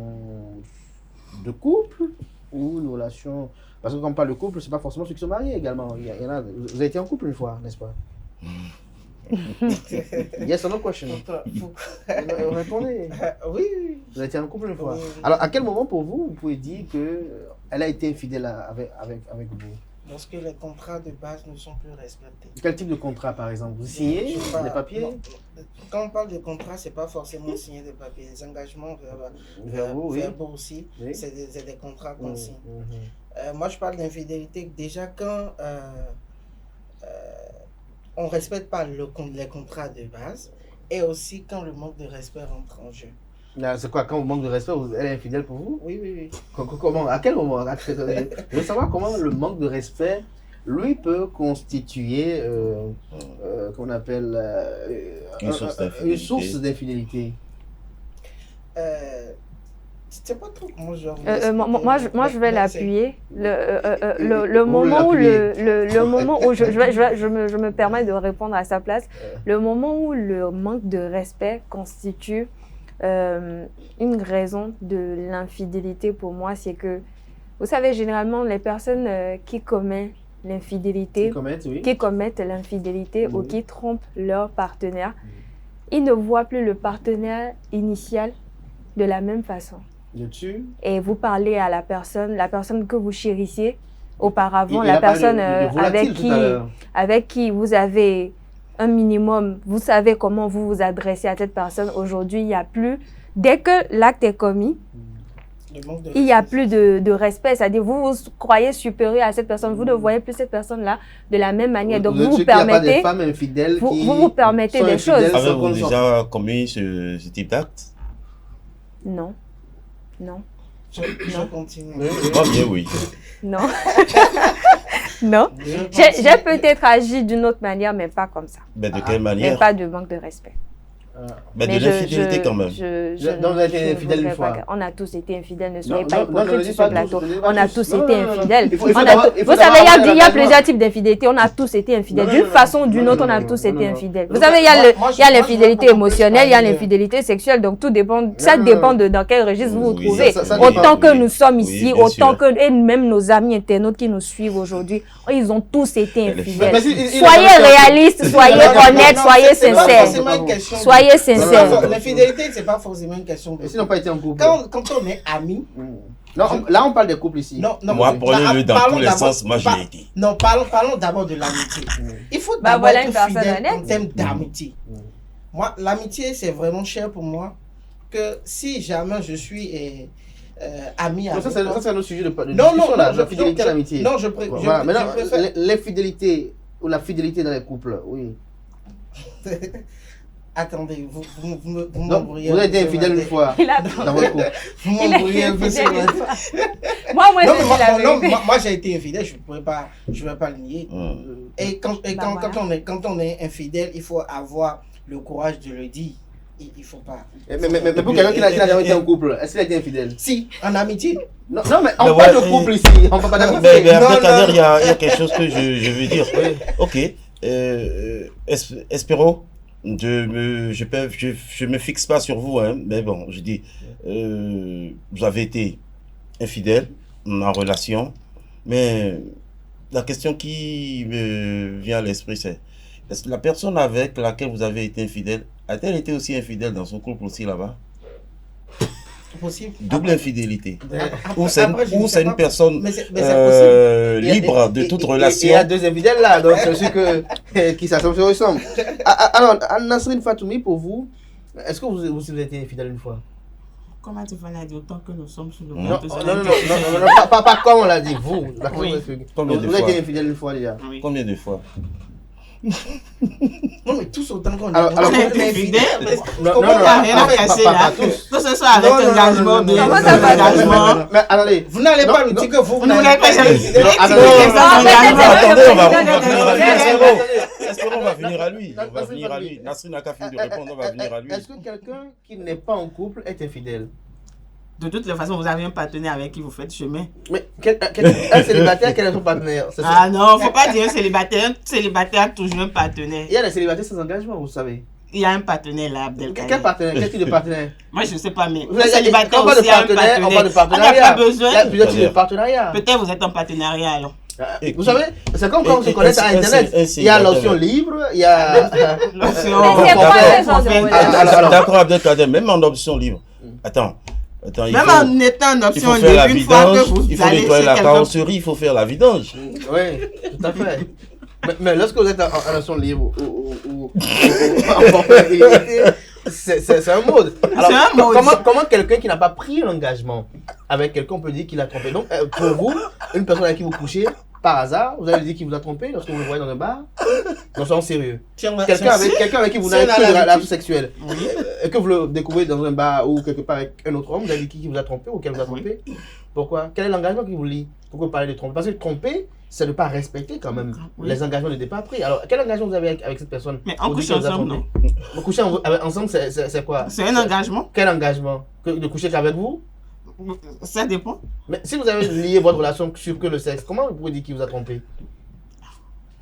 de couple ou une relation... Parce que quand on parle de couple, c'est pas forcément ceux qui sont mariés également. Il y en a, vous avez été en couple une fois, n'est-ce pas? Yes or no question. Répondez. Oui. Vous avez été en couple une fois. Oui. Alors, à quel moment pour vous, vous pouvez dire qu'elle a été infidèle avec vous? Lorsque les contrats de base ne sont plus respectés. Quel type de contrat, par exemple? Vous signez des papiers? Non. Quand on parle de contrat, c'est pas forcément signer des papiers. Les engagements verbaux aussi, oui. C'est des contrats qu'on signe. Moi, je parle d'infidélité déjà quand on ne respecte pas les contrats de base et aussi quand le manque de respect rentre en jeu. C'est quoi, quand vous manque de respect, elle est infidèle pour vous? Oui. Comment? À quel moment? Je veux savoir comment le manque de respect, lui, peut constituer, qu'on appelle une source d'infidélité. Je sais pas trop comment je moi, je vais l'appuyer. Le moment où je me permets de répondre à sa place, le moment où le manque de respect constitue une raison de l'infidélité pour moi, c'est que, vous savez, généralement, les personnes qui commettent l'infidélité, ou qui trompent leur partenaire, ils ne voient plus le partenaire initial de la même façon. Et vous parlez à la personne que vous chérissiez auparavant, la personne avec qui vous avez un minimum, vous savez comment vous vous adressez à cette personne. Aujourd'hui, il n'y a plus, dès que l'acte est commis, il n'y a plus de respect. C'est-à-dire, vous vous croyez supérieur à cette personne, vous ne voyez plus cette personne-là de la même manière. Donc, vous vous permettez, vous permettez des choses. Avez-vous déjà commis ce type d'acte? Non. Je continue. Bien, oui. Non. Non. J'ai peut-être agi d'une autre manière, mais pas comme ça. Mais de quelle manière? Mais pas de manque de respect. Mais de l'infidélité quand même. Donc vous avez été infidèle une fois. On a tous été infidèles, ne soyez pas hypocrites sur ce plateau. On a tous été infidèles. Vous savez, il y a plusieurs types d'infidélité. On a tous été infidèles. D'une façon ou d'une autre, on a tous été infidèles. Vous savez, il y a l'infidélité émotionnelle, il y a l'infidélité sexuelle. Donc tout dépend, ça dépend de dans quel registre vous vous trouvez. Autant que nous sommes ici, autant que et même nos amis internautes qui nous suivent aujourd'hui, ils ont tous été infidèles. Soyez réalistes, soyez honnêtes, soyez sincères. Soyez sincère. L'infidélité, c'est pas forcément une question de... S'ils n'ont pas été en couple. Quand on est amis... Non, là, on parle des couples ici. Non, moi, prenez-le dans tous les sens, moi, j'ai été. Non, parlons d'abord de l'amitié. Il faut d'abord être fidèle en termes d'amitié. Moi, l'amitié, c'est vraiment cher pour moi. Que si jamais je suis... ami avec... Ça, c'est un autre sujet de discussion, la fidélité à l'amitié. Non, je préfère... Maintenant, l'infidélité ou la fidélité dans les couples, oui. Attendez, vous m'embrouillez. Vous avez été infidèle une fois dans votre couple. Vous m'embrouillez un peu sur moi, j'ai été infidèle, je ne vais pas le nier. Et quand on est infidèle, il faut avoir le courage de le dire. Il ne faut pas. Mais pour quelqu'un qui n'a jamais été en couple, est-ce qu'il a été infidèle? Si, en amitié. Non, mais on parle de couple ici, on ne parle pas d'amitié. Mais après, Kader, il y a quelque chose que je veux dire. Ok. Espero. Je me fixe pas sur vous, hein, mais bon, je dis, vous avez été infidèle en relation, mais la question qui me vient à l'esprit, c'est, est-ce que la personne avec laquelle vous avez été infidèle, a-t-elle été aussi infidèle dans son couple aussi là-bas? Possible. Double infidélité. Ou c'est une personne libre de toute relation. Il y a deux infidèles là, donc c'est sûr qui se ressemblent. Alors, Nasrine Fatoumi, pour vous, est-ce que vous avez été infidèle une fois? Comment tu vas la dire autant que nous sommes sur le monde? Non, pas comme on l'a dit, vous. Vous avez été infidèle une fois déjà? Combien de fois? Non, mais tous autant qu'on est fidèle. Comment il n'y a rien à casser là? Que ce soit avec engagement, bien. Comment ça va? Mais attendez, vous n'allez pas nous dire que vous n'allez pas fidèle. Attendez, on va venir à lui. On va venir à lui. Nasri n'a qu'à finir de répondre, on va venir à lui. Est-ce que quelqu'un qui n'est pas en couple est infidèle? De toutes les façons, vous avez un partenaire avec qui vous faites chemin. Mais un célibataire, quel est son partenaire? Ah non, faut pas dire un célibataire. Un célibataire a toujours un partenaire. Il y a des célibataires sans engagement, vous savez. Il y a un partenaire là, Abdelkader. Quel partenaire? Quel type de partenaire? Moi, je ne sais pas, mais le célibataire aussi a un partenaire. On parle de partenariat. On n'a pas besoin. Il y a plusieurs types de partenariat. Peut-être vous êtes en partenariat alors. Vous savez, c'est comme quand on se connecte à Internet. Il y a l'option libre, il y a l'option. D'accord, Abdelkader, même en option libre. Attends, même en étant en option libre, une fois que vous il faut nettoyer la carrosserie, il faut faire la vidange. Oui, tout à fait. Mais lorsque vous êtes en option libre ou c'est un mode. Alors, comment quelqu'un qui n'a pas pris l'engagement avec quelqu'un peut dire qu'il a trompé? Donc, pour vous, une personne avec qui vous couchez, par hasard, vous allez dire qu'il vous a trompé lorsque vous le voyez dans un bar? Non, soyons sérieux. Quelqu'un avec qui vous n'avez plus de relation sexuelle, et que vous le découvrez dans un bar ou quelque part avec un autre homme, vous allez dire qui vous a trompé ou quel vous a trompé? Pourquoi? Quel est l'engagement qui vous lie? Pourquoi vous parlez de tromper? Parce que tromper, c'est de ne pas respecter quand même les engagements de départ pris. Alors, quel engagement vous avez avec cette personne? Mais on couche ensemble, non? Vous couchez ensemble, c'est quoi? C'est un engagement. Quel engagement? De coucher qu'avec vous? Ça dépend. Mais si vous avez lié votre relation sur que le sexe, comment vous pouvez dire qu'il vous a trompé?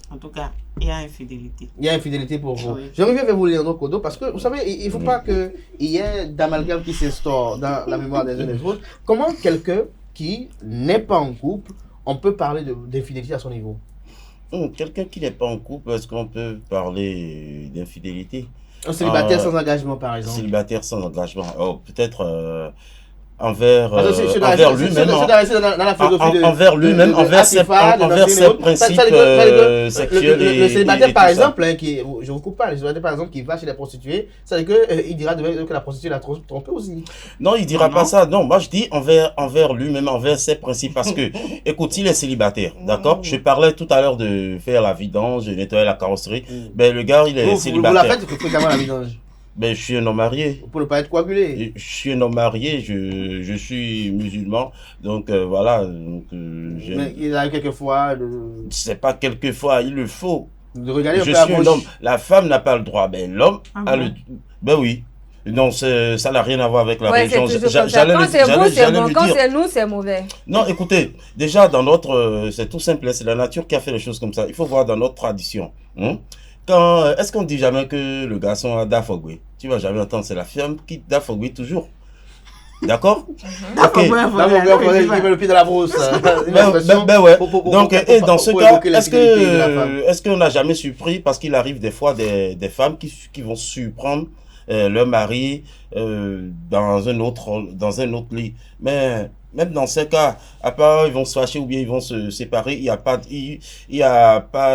En tout cas, il y a infidélité. Il y a infidélité pour vous. Oui. Je reviens vers vous, Léandro Kodo, parce que vous savez, il ne faut pas qu'il y ait d'amalgame qui s'instaure dans la mémoire des uns et des autres. Comment quelqu'un qui n'est pas en couple, on peut parler d'infidélité à son niveau? Quelqu'un qui n'est pas en couple, est-ce qu'on peut parler d'infidélité? Un célibataire sans engagement, par exemple. Célibataire sans engagement. Oh, peut-être envers lui-même, envers lui-même, envers ses principes sexuels. Le célibataire, par exemple, je ne vous coupe pas, le célibataire, par exemple, qui va chez les prostituées, c'est qu'il dira que la prostituée l'a trompé aussi. Non, il ne dira pas ça. Non, moi je dis envers lui-même, envers ses principes. Parce que, écoute, il est célibataire, d'accord? Je parlais tout à l'heure de faire la vidange, de nettoyer la carrosserie. Ben, le gars, il est célibataire. Vous la faites fréquemment la vidange? Ben, je suis un homme marié. Pour ne pas être coagulé. Je suis un homme marié, je suis musulman, donc voilà. Mais il a quelquefois... C'est pas quelquefois, il le faut. De regarder je suis un homme. La femme n'a pas le droit, ben l'homme a le... Ben oui. Non, ça n'a rien à voir avec la religion. Quand c'est vous, c'est bon. Quand c'est nous, c'est mauvais. Non, écoutez, déjà dans notre... c'est tout simple, c'est la nature qui a fait les choses comme ça. Il faut voir dans notre tradition. Est-ce qu'on dit jamais que le garçon a dafogwe? Tu vas jamais entendre, c'est la femme qui dafogwe toujours. D'accord? Dafogwe, il met le pied dans la brousse. Ben ouais. Donc, et dans ce cas, est-ce qu'on n'a jamais surpris, parce qu'il arrive des fois des femmes qui vont surprendre leur mari dans un autre lit. Mais même dans ces cas, à part ils vont se fâcher ou bien ils vont se séparer, il n'y a pas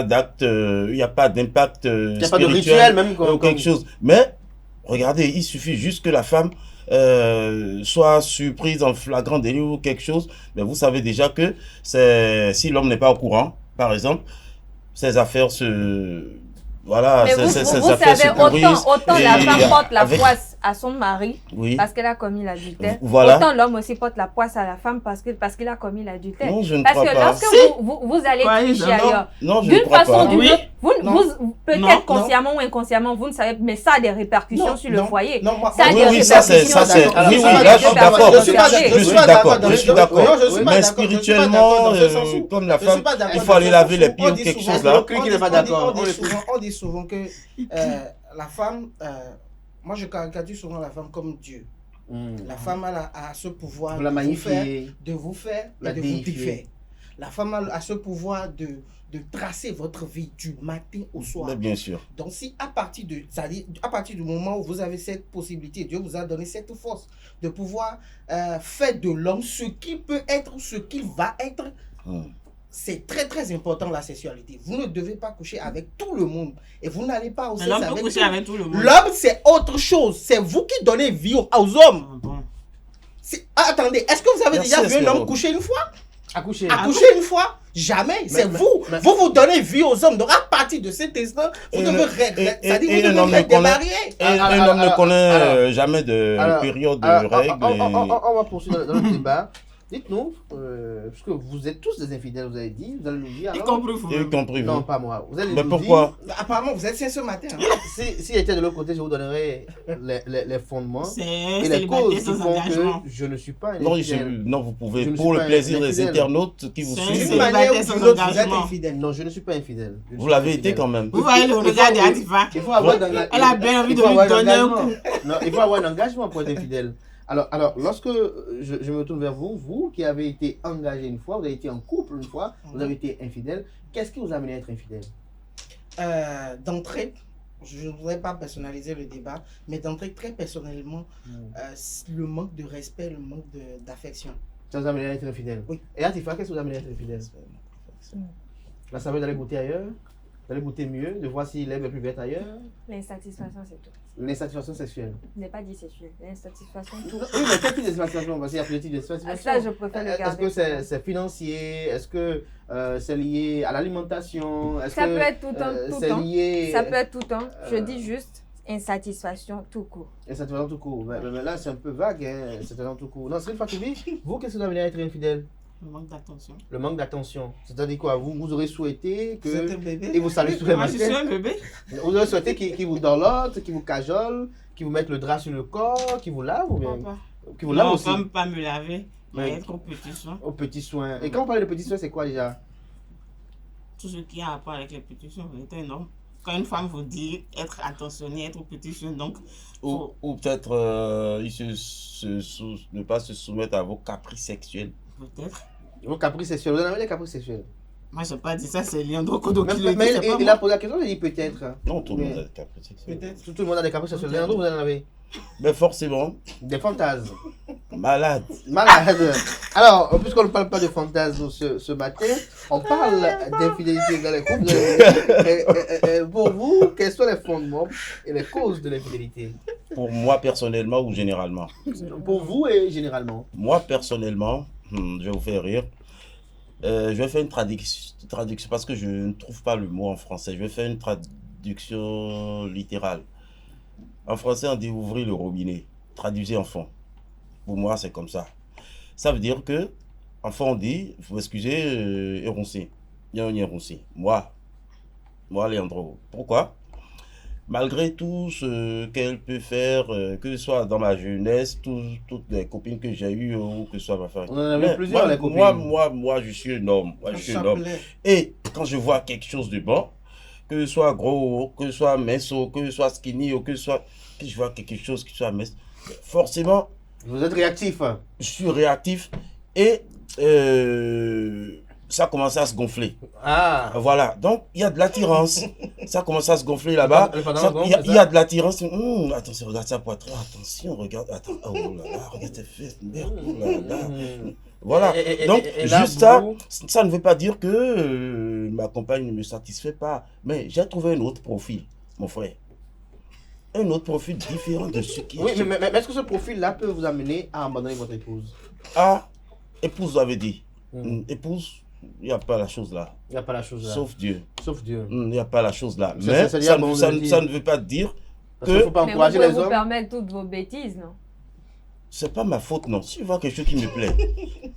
d'acte, il n'y a pas d'impact spirituel. Il n'y a pas de rituel même quelque chose. Mais regardez, il suffit juste que la femme soit surprise en flagrant délit ou quelque chose. Mais vous savez déjà que si l'homme n'est pas au courant, par exemple, ses affaires se... Voilà, mais vous savez, autant la femme porte la poisse à son mari parce qu'elle a commis l'adultère. Voilà. Autant l'homme aussi porte la poisse à la femme parce qu'il a commis l'adultère. Non, je ne parce crois que pas. Lorsque vous allez coucher ailleurs, d'une façon ou d'une autre, peut-être consciemment ou inconsciemment, vous ne savez, mais ça a des répercussions sur le foyer. Ça a des répercussions sur le foyer. Oui, là, je suis d'accord. Je suis d'accord. Mais spirituellement, comme la femme, il faut aller laver les pieds ou quelque chose là. On dit souvent que la femme, moi je caricature souvent la femme comme Dieu. La femme a ce pouvoir de vous faire et de vous défaire. La femme a ce pouvoir de tracer votre vie du matin au soir. Mais bien sûr. Donc si à partir du moment où vous avez cette possibilité, Dieu vous a donné cette force de pouvoir faire de l'homme ce qu'il peut être ou ce qu'il va être. C'est très très important la sexualité. Vous ne devez pas coucher avec tout le monde. Et vous n'allez pas aussi avec tout le monde. L'homme, c'est autre chose. C'est vous qui donnez vie aux hommes. Attendez, est-ce que vous avez déjà vu un homme coucher une fois? Accoucher une fois? Jamais. C'est vous. Vous donnez vie aux hommes. Donc, à partir de cet instant, vous devez mettre des barrières. Un homme ne connaît jamais de période de règles. On va poursuivre dans le débat. Dites-nous, parce que vous êtes tous des infidèles, vous avez dit, vous allez nous dire. Y compris vous. Y compris vous. Non, pas moi. Vous allez Mais nous pourquoi dire. Apparemment, vous êtes sain ce matin. Si j'étais de l'autre côté, je vous donnerais les fondements et les célibataire causes qui sans font engagement. que je ne suis pas un Non, infidèle. non, vous pouvez, Je ne pour suis le pas plaisir un des infidèle. internautes qui vous suivent. D'une manière ou d'une autre, vous êtes infidèle. Non, je ne suis pas infidèle. Vous l'avez été quand même. Vous voyez le regard de Atifa. Il faut avoir Elle a bien envie de lui donner un coup. Non, il faut avoir un engagement pour être infidèle. Alors, lorsque je me tourne vers vous, vous qui avez été engagé une fois, vous avez été en couple une fois, vous avez été infidèle, qu'est-ce qui vous a amené à être infidèle? D'entrée, je ne voudrais pas personnaliser le débat, mais d'entrée, très personnellement, le manque de respect, le manque d'affection. Ça vous a amené à être infidèle? Oui. Et Atifa, qu'est-ce qui vous a amené à être infidèle? La saveur d'aller goûter ailleurs, d'aller goûter mieux, de voir si l'herbe est plus verte ailleurs. L'insatisfaction, c'est tout. L'insatisfaction sexuelle. Je n'ai pas dit sexuelle. L'insatisfaction, tout. Oui, mais quel type de satisfaction? Parce qu'il y a plusieurs types de satisfaction. Ça, je préfère le garder. Est-ce que c'est financier? Est-ce que c'est lié à l'alimentation? Ça peut être tout le temps. C'est lié... Ça peut être tout le temps. Je dis juste insatisfaction tout court. Insatisfaction tout court. Mais là, c'est un peu vague, hein. Insatisfaction tout court. Non, Cyril Fatoubi, vous, qu'est-ce que vous avez à être infidèle? Le manque d'attention. Le manque d'attention. C'est-à-dire quoi? Vous aurez souhaité que... Vous êtes un bébé. Et vous saluez tous les matins. Moi, je suis un bébé. Vous aurez souhaité qu'il vous dorlote, qu'il vous cajole, qu'il vous mette le drap sur le corps, qu'il vous lave ou bien... Qu'il vous lave aussi. Non, pas me laver, mais être aux petits soins. Aux petits soins. Et quand on parle de petits soins, c'est quoi déjà? Tout ce qui a rapport avec les petits soins, vous êtes un homme. Quand une femme vous dit être attentionné, être aux petits soins, donc... Ou peut-être ne pas se soumettre à vos caprices sexuels. Peut-être. Vos caprices sexuels, vous en avez des caprices sexuels? Moi, je n'ai pas dit ça, c'est Leandro Kodo qui le dit. Mais il a posé la question, il a dit peut-être. Non, tout le monde a des caprices sexuels. Peut-être. Tout le monde a des caprices sexuels. Leandro, vous en avez? Mais forcément. Des fantasmes. Malade. Malade. Alors, puisqu'on ne parle pas de fantasmes ce matin, on parle d'infidélité dans les couples. Pour vous, quels sont les fondements et les causes de l'infidélité? Pour moi personnellement ou généralement? Pour vous et généralement. Moi personnellement, je vais vous faire rire. Je vais faire une traduction parce que je ne trouve pas le mot en français. Je vais faire une traduction littérale. En français, on dit ouvrir le robinet. Traduisez enfant. Pour moi, c'est comme ça. Ça veut dire que, enfant, on dit, vous excusez, éroncé. Éroncé. Moi, Leandro. Pourquoi? Malgré tout ce qu'elle peut faire, que ce soit dans ma jeunesse, toutes les copines que j'ai eues, ou que ce soit ma famille. On en avait plusieurs, les copines. Moi, je suis un homme. Moi, je suis un homme. Et quand je vois quelque chose de bon, que ce soit gros, que ce soit mince, que ce soit skinny, ou que je vois quelque chose qui soit mince, forcément... Vous êtes réactif. Je suis réactif et ça commence à se gonfler. Ah. Voilà, donc il y a de l'attirance. Ça commence à se gonfler là-bas. Il y a de l'attirance. Attention, regarde sa poitrine. Attention, regarde. Attends, oh là là, regarde tes fesses. Merde, oh là là. Voilà, donc là, juste ça ne veut pas dire que ma compagne ne me satisfait pas. Mais j'ai trouvé un autre profil, mon frère. Un autre profil différent de ce qui est... Oui, mais est-ce que ce profil-là peut vous amener à abandonner votre épouse? Ah, épouse, vous avez dit. Épouse, il n'y a pas la chose là. Il n'y a pas la chose là. Sauf Dieu. Sauf Dieu. Il n'y a pas la chose là. Mais ça ne veut pas dire que... Il ne faut pas encourager les hommes. Mais vous permettre toutes vos bêtises, non? C'est pas ma faute, non. Si je vois quelque chose qui me plaît.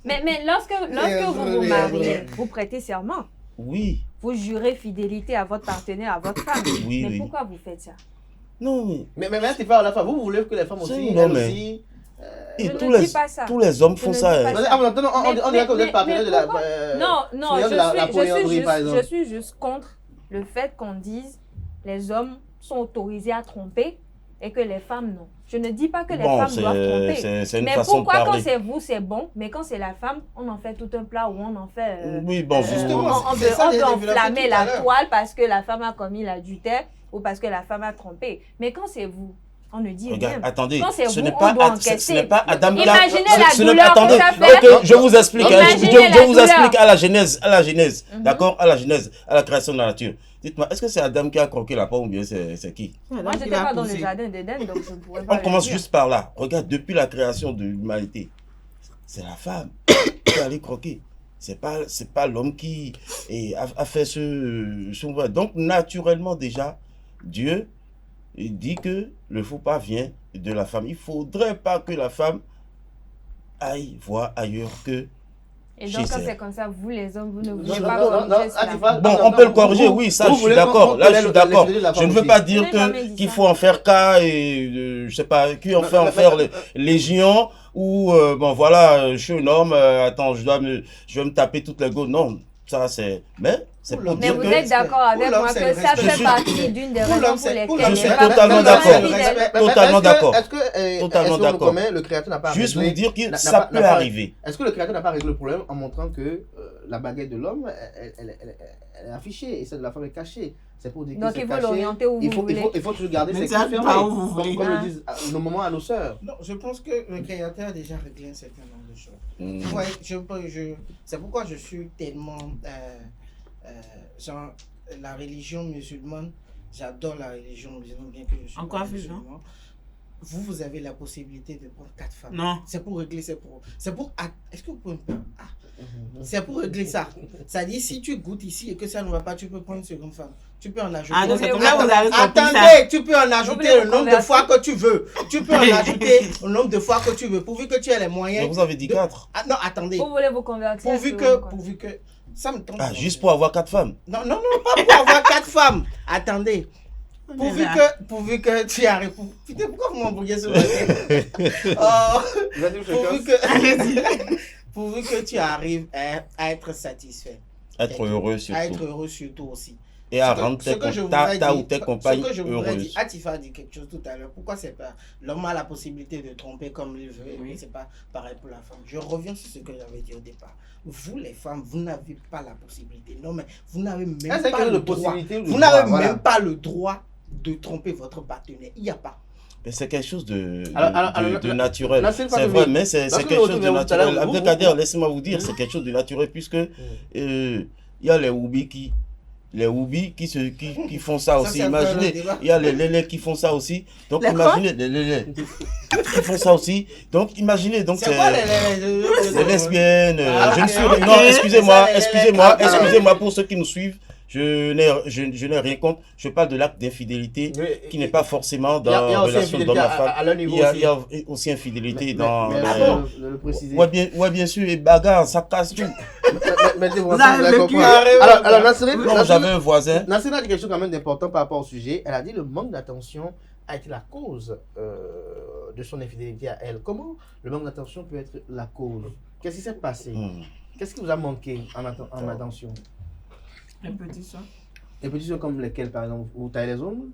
Mais lorsque vous vous mariez, vous prêtez serment. Oui. Vous jurez fidélité à votre partenaire, à votre femme. Oui, mais pourquoi vous faites ça? Non, mais c'est pas à la fin. Vous voulez que les femmes aussi... Et tous les hommes font ça. On dirait que vous êtes partenaire de la... Non, je suis juste contre le fait qu'on dise les hommes sont autorisés à tromper et que les femmes non. Je ne dis pas que les femmes doivent tromper. Mais pourquoi quand c'est vous, c'est bon, mais quand c'est la femme, on en fait tout un plat où on en fait... oui, bon, justement. On peut enflammer la toile parce que la femme a commis l'adultère ou parce que la femme a trompé. Mais quand c'est vous, on ne dit rien. Attendez, quand c'est ce vous, n'est pas, on doit encaisser. Adam Imaginez la douleur que ça fait. Okay, je vous explique. Je vous explique à la genèse, d'accord, à la création de la nature. Dites-moi, est-ce que c'est Adam qui a croqué la pomme ou bien c'est qui? Moi, je n'étais pas dans le jardin d'Éden, donc je ne pourrais pas. On commence juste par là. Regarde, depuis la création de l'humanité, c'est la femme qui allait croquer. C'est pas l'homme qui a fait ce mouvement. Donc, naturellement, déjà, Dieu dit que le faux pas vient de la femme. Il ne faudrait pas que la femme aille voir ailleurs que Et donc, quand c'est comme ça, vous les hommes, vous ne voulez Non, pas non, corriger cela. Bon, on peut le corriger, oui, ça, je suis d'accord. Là, je suis d'accord. Je ne veux pas dire qu'il faut en faire cas et, je sais pas, qu'il en faire légion ou, bon, voilà, je suis un homme, attends, je vais me taper toutes les go. Non, ça, c'est... Mais pour Mais dire vous que... êtes d'accord avec moi que ça fait partie d'une des raisons pour lesquelles... Je suis totalement d'accord. Totalement d'accord. Totalement d'accord. Le Créateur n'a pas juste vous dire que ça peut arriver. Est-ce que le Créateur n'a pas réglé le problème en montrant que la baguette de l'homme, elle est affichée et celle de la femme est cachée? C'est pour dire que donc il faut l'orienter où vous voulez. Il faut toujours garder ses cœurs fermés, comme le disent nos mamans à nos sœurs. Non, je pense que le Créateur a déjà réglé un certain nombre de choses. Ouais, c'est pourquoi je suis tellement... genre, la religion musulmane, j'adore la religion musulmane, bien que je suis pas musulman. Vous avez la possibilité de prendre 4 femmes. Non. C'est pour régler, est-ce que vous pouvez me... C'est pour régler ça. Ça dit, si tu goûtes ici et que ça ne va pas, tu peux prendre une seconde femme. Tu peux en ajouter. Attendez, tu peux en ajouter le nombre de fois que tu veux. Tu peux en ajouter le nombre de fois que tu veux, pourvu que tu aies les moyens. Mais vous avez dit 4. Non, attendez. Vous voulez vous convertir. Pourvu que ça me tente. Juste pour avoir 4 femmes. Non, pas pour avoir 4 femmes. Attendez. Pourvu que tu arrives. Putain, pourquoi vous m'embrouillez sur la tête? Pourvu que tu arrives à être satisfait. Être heureux surtout. À être heureux surtout aussi. Et à rendre ta ou tes compagnes heureuses. Atifa a dit quelque chose tout à l'heure. Pourquoi c'est pas l'homme a la possibilité de tromper comme il veut, oui. C'est pas pareil pour la femme. Je reviens sur ce que j'avais dit au départ. Vous les femmes, vous n'avez pas la possibilité. Non mais vous n'avez même pas le droit. Vous n'avez même pas le droit de tromper votre partenaire. Il n'y a pas. Mais c'est quelque chose de naturel. C'est vrai, mais c'est quelque chose de naturel. Abdelkader, laissez-moi vous dire, c'est quelque chose de naturel puisque il y a les Woubi qui font ça aussi. Imaginez, il y a les Lélés qui font ça aussi. Donc imaginez, les Lélés qui font ça aussi. Donc imaginez, donc c'est les lesbiennes. Non, excusez-moi pour ceux qui nous suivent. Je n'ai rien contre. Je parle de l'acte d'infidélité qui n'est pas forcément dans la relation d'homme à femme. Il y a aussi infidélité dans... Ouais, bien sûr, et bagarre, ça casse tout. Alors, non, j'avais un voisin. Nassina a dit quelque chose quand même d'important par rapport au sujet. Elle a dit le manque d'attention a été la cause de son infidélité à elle. Comment le manque d'attention peut être la cause? Qu'est-ce qui s'est passé? Qu'est-ce qui vous a manqué en attention? Les petits soins. Les petits soins comme lesquels, par exemple? Vous taillez les ongles?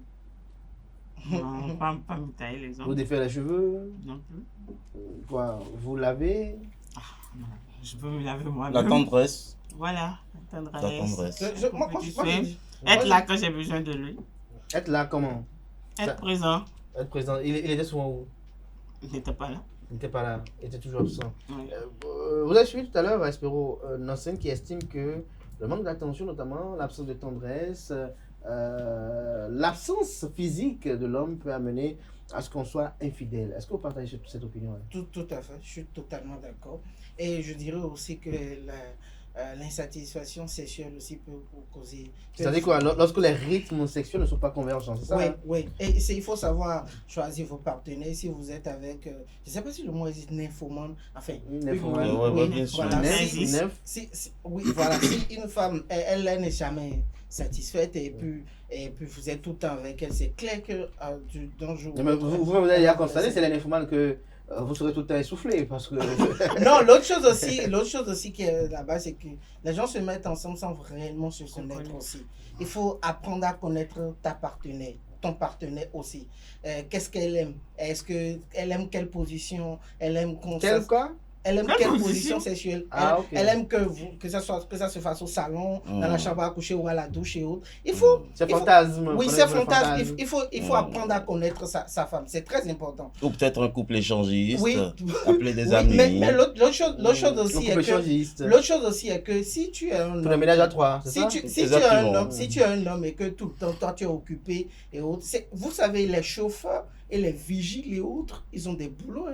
Non, pas me tailler les ongles. Vous défaire les cheveux? Non plus. Quoi? Vous lavez? Non. Je peux me laver moi-même. La tendresse. Voilà, la tendresse. Être là quand j'ai besoin de lui. Être là comment? Être présent. Être présent. Il était souvent où? Il n'était pas là. Il n'était pas là. Il était toujours absent. Oui. Vous avez suivi tout à l'heure, Espero Nansen, qui estime que le manque d'attention, notamment l'absence de tendresse, l'absence physique de l'homme peut amener à ce qu'on soit infidèle. Est-ce que vous partagez cette opinion? Tout à fait, je suis totalement d'accord. Et je dirais aussi que l'insatisfaction sexuelle aussi peut causer... C'est-à-dire quoi? Lorsque les rythmes sexuels ne sont pas convergents, c'est ça? Oui, oui. Et il faut savoir choisir vos partenaires. Si vous êtes avec... je ne sais pas si le mot existe, nymphomane. Enfin... Nymphomane. Oui, bien sûr. Voilà. Oui, voilà. Si une femme, elle n'est jamais satisfaite et puis vous êtes tout le temps avec elle, c'est clair que d'un jour... Vous avez déjà constaté, c'est les nymphomanes que... vous serez tout le temps essoufflé parce que... Non, l'autre chose aussi qui est là-bas, c'est que les gens se mettent ensemble sans réellement se connaître aussi. Il faut apprendre à connaître ta partenaire, ton partenaire aussi. Qu'est-ce qu'elle aime? Est-ce qu'elle aime quelle position? Elle aime quel quoi? Elle aime quelle position sexuelle? Elle aime que ça se fasse au salon, dans la chambre à coucher ou à la douche et autres. C'est fantasme. Oui, c'est fantasme. Il faut apprendre à connaître sa femme. C'est très important. Ou peut-être un couple échangiste. Oui. Appeler des amis. Mais l'autre chose aussi est que si tu es un homme... Pour le ménage à trois, c'est ça? Si tu es un homme et que tout le temps, toi tu es occupé et autres, vous savez, les chauffeurs et les vigiles et autres, ils ont des boulots.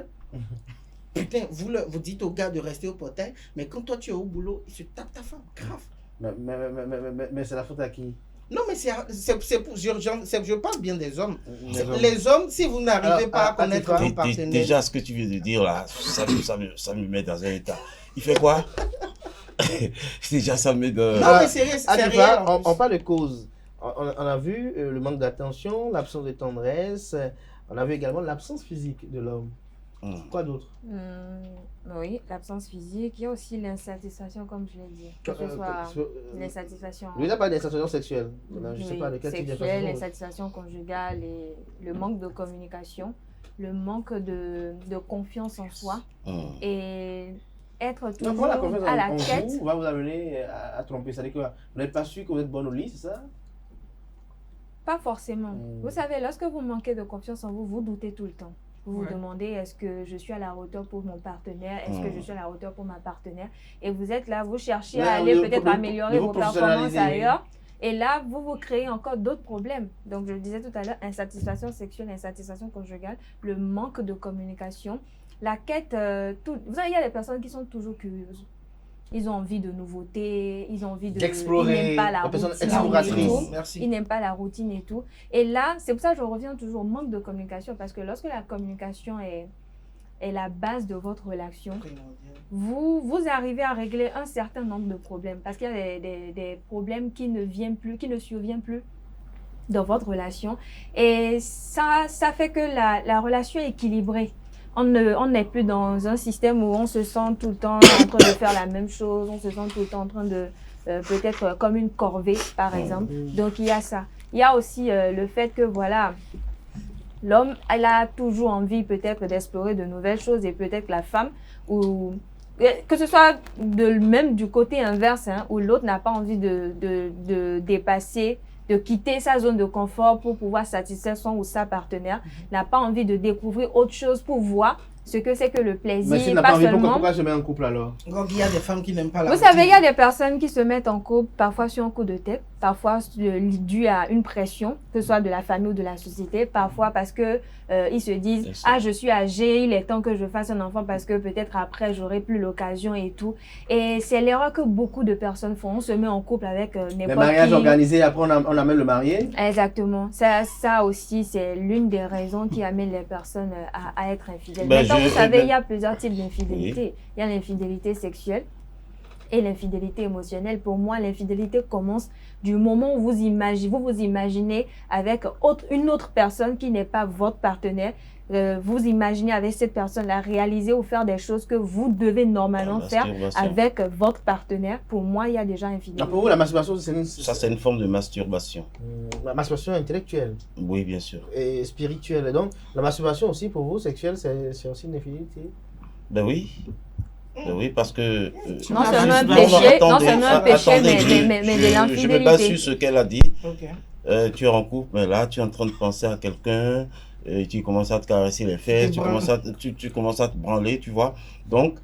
putain, vous dites au gars de rester au portail, mais quand toi tu es au boulot, il se tape ta femme, grave. Mais c'est la faute à qui? Non, mais je parle bien des hommes. Les hommes, si vous n'arrivez pas à connaître vos partenaires... Déjà, ce que tu viens de dire là, ça me met dans un état. Il fait quoi? Déjà, ça me met dans... Non, mais c'est réel. On parle de cause. On a vu le manque d'attention, l'absence de tendresse. On a vu également l'absence physique de l'homme. Quoi d'autre? Oui, l'absence physique. Il y a aussi l'insatisfaction, comme je l'ai dit. Que ce soit l'insatisfaction... Lui, il n'a pas d'insatisfaction sexuelle. Je sais pas de quel type sexuelle, l'insatisfaction conjugale et le manque de communication, le manque de confiance en soi et être toujours à la quête. On va vous amener à tromper. C'est-à-dire que vous n'êtes pas sûr que vous êtes bonne au lit, c'est ça? Pas forcément. Vous savez, lorsque vous manquez de confiance en vous, vous doutez tout le temps. Vous vous demandez, est-ce que je suis à la hauteur pour mon partenaire? Est-ce que je suis à la hauteur pour ma partenaire? Et vous êtes là, vous cherchez à aller peut-être améliorer vos performances ailleurs. Et là, vous créez encore d'autres problèmes. Donc, je le disais tout à l'heure, insatisfaction sexuelle, insatisfaction conjugale, le manque de communication, la quête... Vous savez, il y a des personnes qui sont toujours curieuses. Ils ont envie de nouveautés, ils ont envie d'explorer. Ils n'aiment pas la routine. Ils n'aiment pas la routine et tout. Et là, c'est pour ça que je reviens toujours au manque de communication. Parce que lorsque la communication est la base de votre relation, vous arrivez à régler un certain nombre de problèmes. Parce qu'il y a des problèmes qui ne surviennent plus dans votre relation. Et ça fait que la relation est équilibrée. On n'est plus dans un système où on se sent tout le temps en train de faire la même chose, on se sent tout le temps en train de, peut-être comme une corvée, par exemple. Donc, il y a ça. Il y a aussi le fait que, voilà, l'homme, elle a toujours envie peut-être d'explorer de nouvelles choses et peut-être la femme, ou que ce soit même du côté inverse, hein, où l'autre n'a pas envie de dépasser, de quitter sa zone de confort pour pouvoir satisfaire son ou sa partenaire, n'a pas envie de découvrir autre chose pour voir ce que c'est que le plaisir. Mais s'il n'a pas envie, pourquoi se met en couple alors? Donc il y a des femmes qui n'aiment pas la routine. Vous savez, il y a des personnes qui se mettent en couple, parfois sur un coup de tête, parfois dû à une pression, que ce soit de la famille ou de la société, parfois parce que ils se disent « Ah, je suis âgée, il est temps que je fasse un enfant parce que peut-être après, j'aurai plus l'occasion et tout. » Et c'est l'erreur que beaucoup de personnes font. On se met en couple avec n'importe qui. Le mariage organisé, après on amène le marié. Exactement. Ça aussi, c'est l'une des raisons qui amène les personnes à être infidèles. Maintenant, vous savez, il y a plusieurs types d'infidélité. Il y a l'infidélité sexuelle et l'infidélité émotionnelle. Pour moi, l'infidélité commence du moment où vous vous imaginez avec une autre personne qui n'est pas votre partenaire. Vous imaginez avec cette personne-là réaliser ou faire des choses que vous devez normalement faire avec votre partenaire. Pour moi, il y a déjà infidélité. Pour vous, la masturbation, c'est une forme de masturbation. La masturbation intellectuelle. Oui, bien sûr. Et spirituelle. Et donc, la masturbation aussi, pour vous, sexuelle, c'est aussi une infidélité? Ben oui. Oui, parce que... non seulement un péché, mais de l'infidélité. Je me base sur ce qu'elle a dit. Tu es en couple, mais là, tu es en train de penser à quelqu'un, tu commences à te caresser les fesses, tu commences à te branler, tu vois. Donc,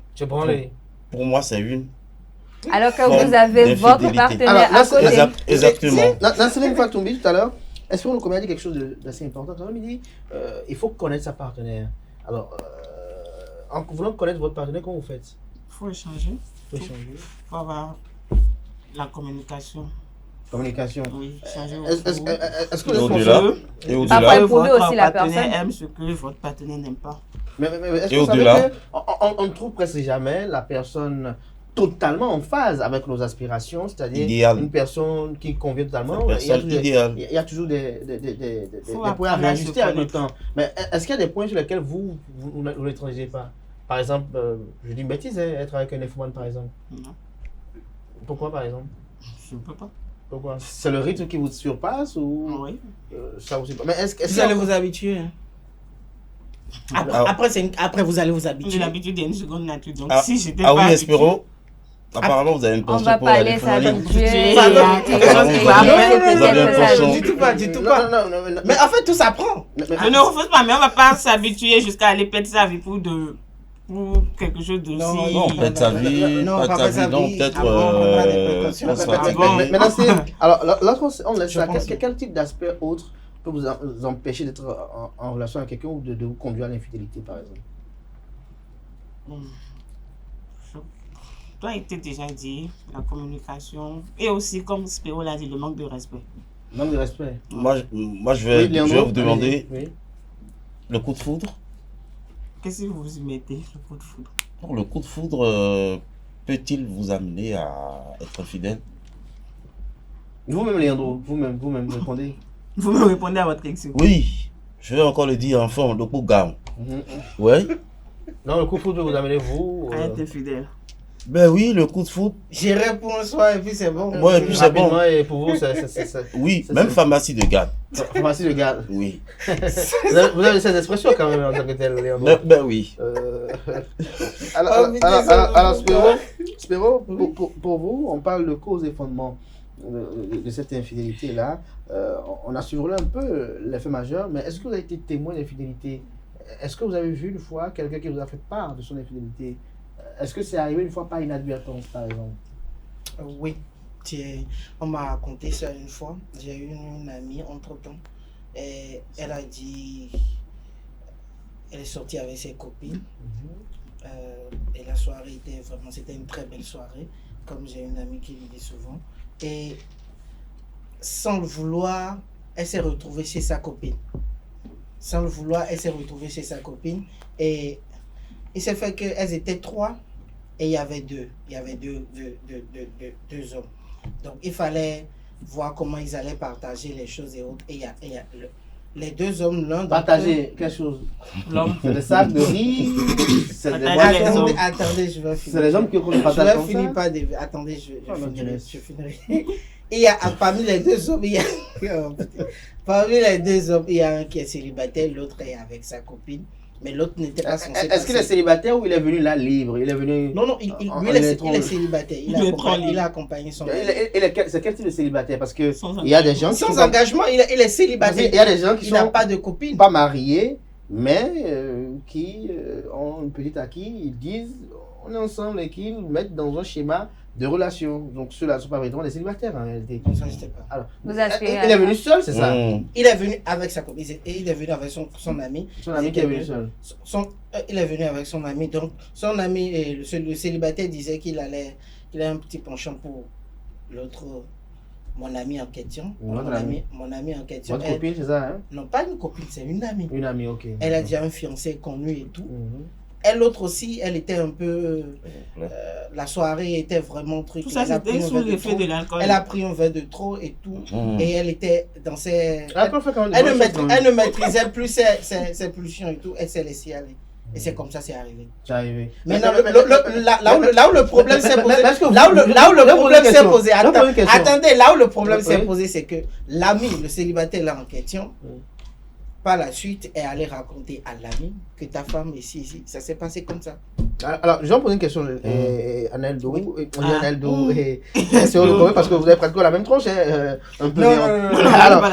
pour moi, c'est une... Alors que vous avez votre partenaire à côté. Exactement. Nassirine Fatumbi, tout à l'heure, est-ce qu'on nous a dit quelque chose d'assez important? Il dit il faut connaître sa partenaire. Alors, en voulant connaître votre partenaire, comment vous faites? Il faut échanger. Il faut avoir la communication. Communication. Oui, changer est-ce que au-delà, votre partenaire aime ce que votre partenaire n'aime pas. Mais est-ce que vous savez qu'on ne trouve presque jamais la personne totalement en phase avec nos aspirations, c'est-à-dire une personne qui convient totalement. Il y a toujours des points à réajuster avec le temps. Mais est-ce qu'il y a des points sur lesquels vous ne transigez pas? Par exemple, je dis une bêtise, être avec un infomane par exemple. Non. Pourquoi par exemple? Je ne peux pas. Pourquoi? C'est le rythme qui vous surpasse ou oui. Ça aussi. Mais vous allez vous habituer. Hein? Après, vous allez vous habituer. J'ai l'habitude d'une seconde nature. Donc, si j'étais pas oui, Espero. Apparemment, vous avez une pension pour aller s'habituer. Du tout pas. Non. Mais en fait, tout s'apprend. Je ne refuse pas, mais on ne va pas s'habituer jusqu'à aller perdre sa vie pour quelque chose de si... Non, peut-être sa vie, pas sa vie, non, peut-être... Alors, lorsqu'on laisse ça, quel type d'aspect autre peut vous empêcher d'être en relation avec quelqu'un ou de vous conduire à l'infidélité, par exemple? Tout a été déjà dit, la communication et aussi, comme Spéro l'a dit, le manque de respect. Manque de respect. Moi, je vais vous demander le coup de foudre. Qu'est-ce que vous y mettez, le coup de foudre? Le coup de foudre peut-il vous amener à être fidèle? Vous-même, Léandro, vous-même répondez. Vous me répondez à votre question. Oui, je vais encore le dire, enfant, le coup de gamme. Oui. Non, le coup de foudre, vous amenez vous. À être fidèle. Ben oui, le coup de foudre. J'y réponds un soir et puis c'est bon. Ouais, et puis c'est bon. Et pour vous, oui, même pharmacie de garde. Pharmacie de garde. Oui. Vous avez cette expression quand même en tant que tel, Léandro. Ben oui. Alors, Spéro, pour vous, on parle de causes et fondements de cette infidélité-là. On a survolé un peu l'effet majeur, mais est-ce que vous avez été témoin d'infidélité? Est-ce que vous avez vu une fois quelqu'un qui vous a fait part de son infidélité? Est-ce que c'est arrivé une fois par inadvertance, par exemple? Oui. On m'a raconté ça une fois. J'ai eu une amie entre-temps. Et elle a dit... Elle est sortie avec ses copines. Et la soirée était vraiment... C'était une très belle soirée. Comme j'ai une amie qui le dit souvent. Et sans le vouloir, elle s'est retrouvée chez sa copine. Sans le vouloir, elle s'est retrouvée chez sa copine. Et il s'est fait qu'elles étaient 3 et il y avait 2. Il y avait deux hommes. Donc il fallait voir comment ils allaient partager les choses et autres. Et il y a les 2 hommes, l'un partager quelle chose? L'homme. C'est des sacs de riz. C'est des boissons. Attendez, je vais finir. C'est les hommes qui partagent comme ça. Je vais finir par des... Attendez, je finirai. Il y a parmi les 2 hommes, il y a parmi les 2 hommes, il y a un qui est célibataire, l'autre est avec sa copine. Mais l'autre n'était pas censé. Est-ce qu'il est célibataire ou il est venu là libre? Il est venu. Non, lui, il est célibataire. Il a accompagné son. C'est quel type de célibataire? Parce que il y a des gens qui sans engagement, il est célibataire. Il y a des gens qui n'a pas de copine, pas mariés, mais qui ont une petite acquis. Ils disent on est ensemble et qui nous mettent dans un schéma de relation. Donc ceux-là ne sont pas vraiment des célibataires en réalité. Ça, je sais pas. Alors, vous aspirez il est venu seul, c'est ça? Il est venu avec sa copine et il est venu avec son ami. Son ami qui est venu seul. Il est venu avec son ami. Donc son ami, le célibataire disait qu'il a un petit penchant pour l'autre. Mon ami en question. Mon ami en question. Votre copine, c'est ça, hein? Non, pas une copine, c'est une amie. Une amie, ok. Elle a déjà un fiancé connu et tout. Elle, l'autre aussi, elle était un peu... la soirée était vraiment truc. Tout ça, c'était sous l'effet de l'alcool. Elle a pris un verre de trop et tout. Et elle était dans ses... Elle ne maîtrisait plus ses pulsions et tout. Elle s'est laissée aller. Et c'est comme ça, c'est arrivé. C'est arrivé. Maintenant, là où le problème s'est posé... Là où le problème s'est posé... Attendez, là où le problème s'est posé, c'est que l'ami, le célibataire là en question... Par la suite, est allé raconter à l'ami que ta femme est ici. Ça s'est passé comme ça. Alors, je vais poser une question à Neldo. On dit Neldo et c'est au parce que vous avez pratiquement la même tranche. Un peu. Alors,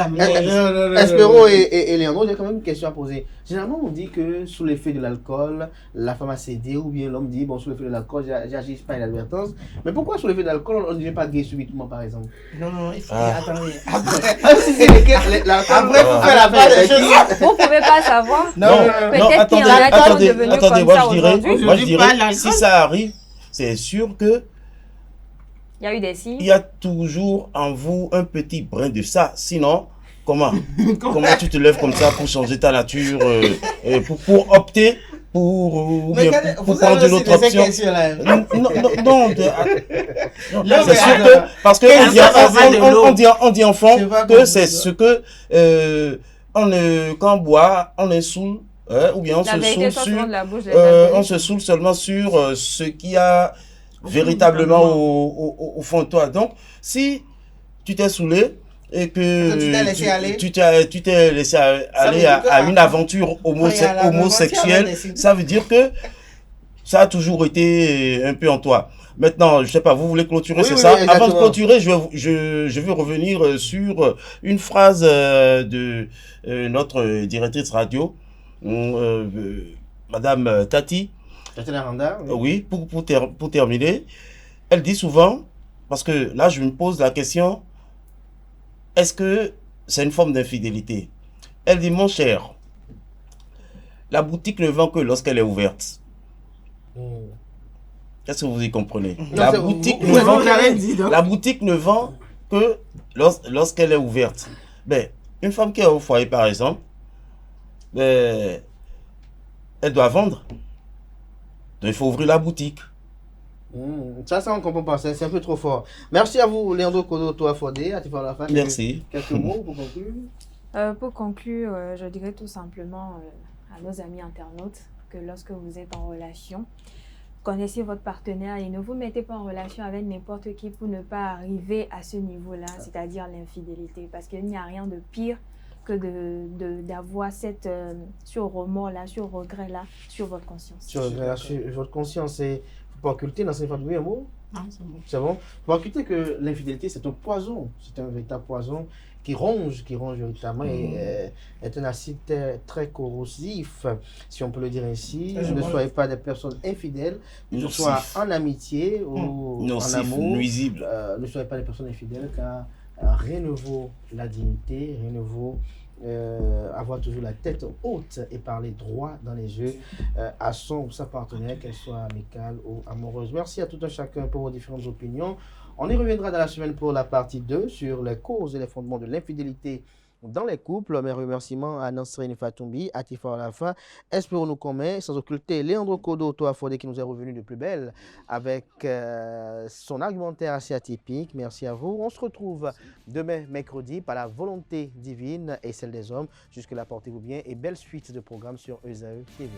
Espero et Léandro, j'ai quand même une question à poser. Généralement, on dit que sous l'effet de l'alcool, la femme a cédé, ou bien l'homme dit, bon, sous l'effet de l'alcool, j'agis pas inadvertance. Mais pourquoi sous l'effet de l'alcool, on ne devient pas gay subitement, par exemple? Non, il faut attendre. Après, il faut faire la part des choses. Vous pouvez pas savoir. Non, attendez, moi je dirais, si ça arrive, c'est sûr que il y a eu des signes. Il y a toujours en vous un petit brin de ça. Sinon, comment tu te lèves comme ça pour changer ta nature, pour opter pour prendre une autre option? Non, c'est sûr que parce que on dit enfant que c'est ce que quand on boit, on est saoul, ou bien on se saoule seulement sur ce qu'il y a véritablement au fond de toi. Donc, si tu t'es saoulé et que tu t'es laissé aller à une aventure homosexuelle, ça veut dire que ça a toujours été un peu en toi. Maintenant, je sais pas, vous voulez clôturer, c'est ça? Avant de clôturer, je veux revenir sur une phrase de notre directrice radio, Madame Tati. Tati Laranda, oui, pour terminer, elle dit souvent, parce que là, je me pose la question, est-ce que c'est une forme d'infidélité? Elle dit, mon cher, la boutique ne vend que lorsqu'elle est ouverte. Qu'est-ce que vous y comprenez? Non, La boutique ne vend que lorsqu'elle est ouverte. Ben, une femme qui est au foyer, par exemple, ben, elle doit vendre. Donc, il faut ouvrir la boutique. Ça, on ne comprend pas. C'est un peu trop fort. Merci à vous, Leandro Kodo Toafodé. Merci. Quelques mots pour conclure? Pour conclure, je dirais tout simplement à nos amis internautes que lorsque vous êtes en relation, connaissez votre partenaire et ne vous mettez pas en relation avec n'importe qui pour ne pas arriver à ce niveau-là, c'est-à-dire l'infidélité. Parce qu'il n'y a rien de pire que d'avoir ce remords-là, ce regret-là sur votre conscience. Sur votre conscience, il ne faut pas occulter dans cette famille un mot. Non, c'est bon. C'est bon. Il ne faut pas occulter que l'infidélité, c'est un poison. C'est un véritable poison qui ronge véritablement et est un acide très corrosif, si on peut le dire ainsi. Ne soyez pas des personnes infidèles, que ce soit en amitié ou en amour. Nuisible. Ne soyez pas des personnes infidèles car rien ne vaut la dignité, rien ne vaut avoir toujours la tête haute et parler droit dans les yeux à son ou sa partenaire, qu'elle soit amicale ou amoureuse. Merci à tout un chacun pour vos différentes opinions. On y reviendra dans la semaine pour la partie 2 sur les causes et les fondements de l'infidélité dans les couples. Mes remerciements à Nansrine Fatoumbi, à Tifa Olafa, Espérons-nous commun, sans occulter Leandro Kodo Toafodé qui nous est revenu de plus belle avec son argumentaire assez atypique. Merci à vous. On se retrouve demain mercredi par la volonté divine et celle des hommes. Jusque-là, portez-vous bien et belle suite de programmes sur ESAE TV.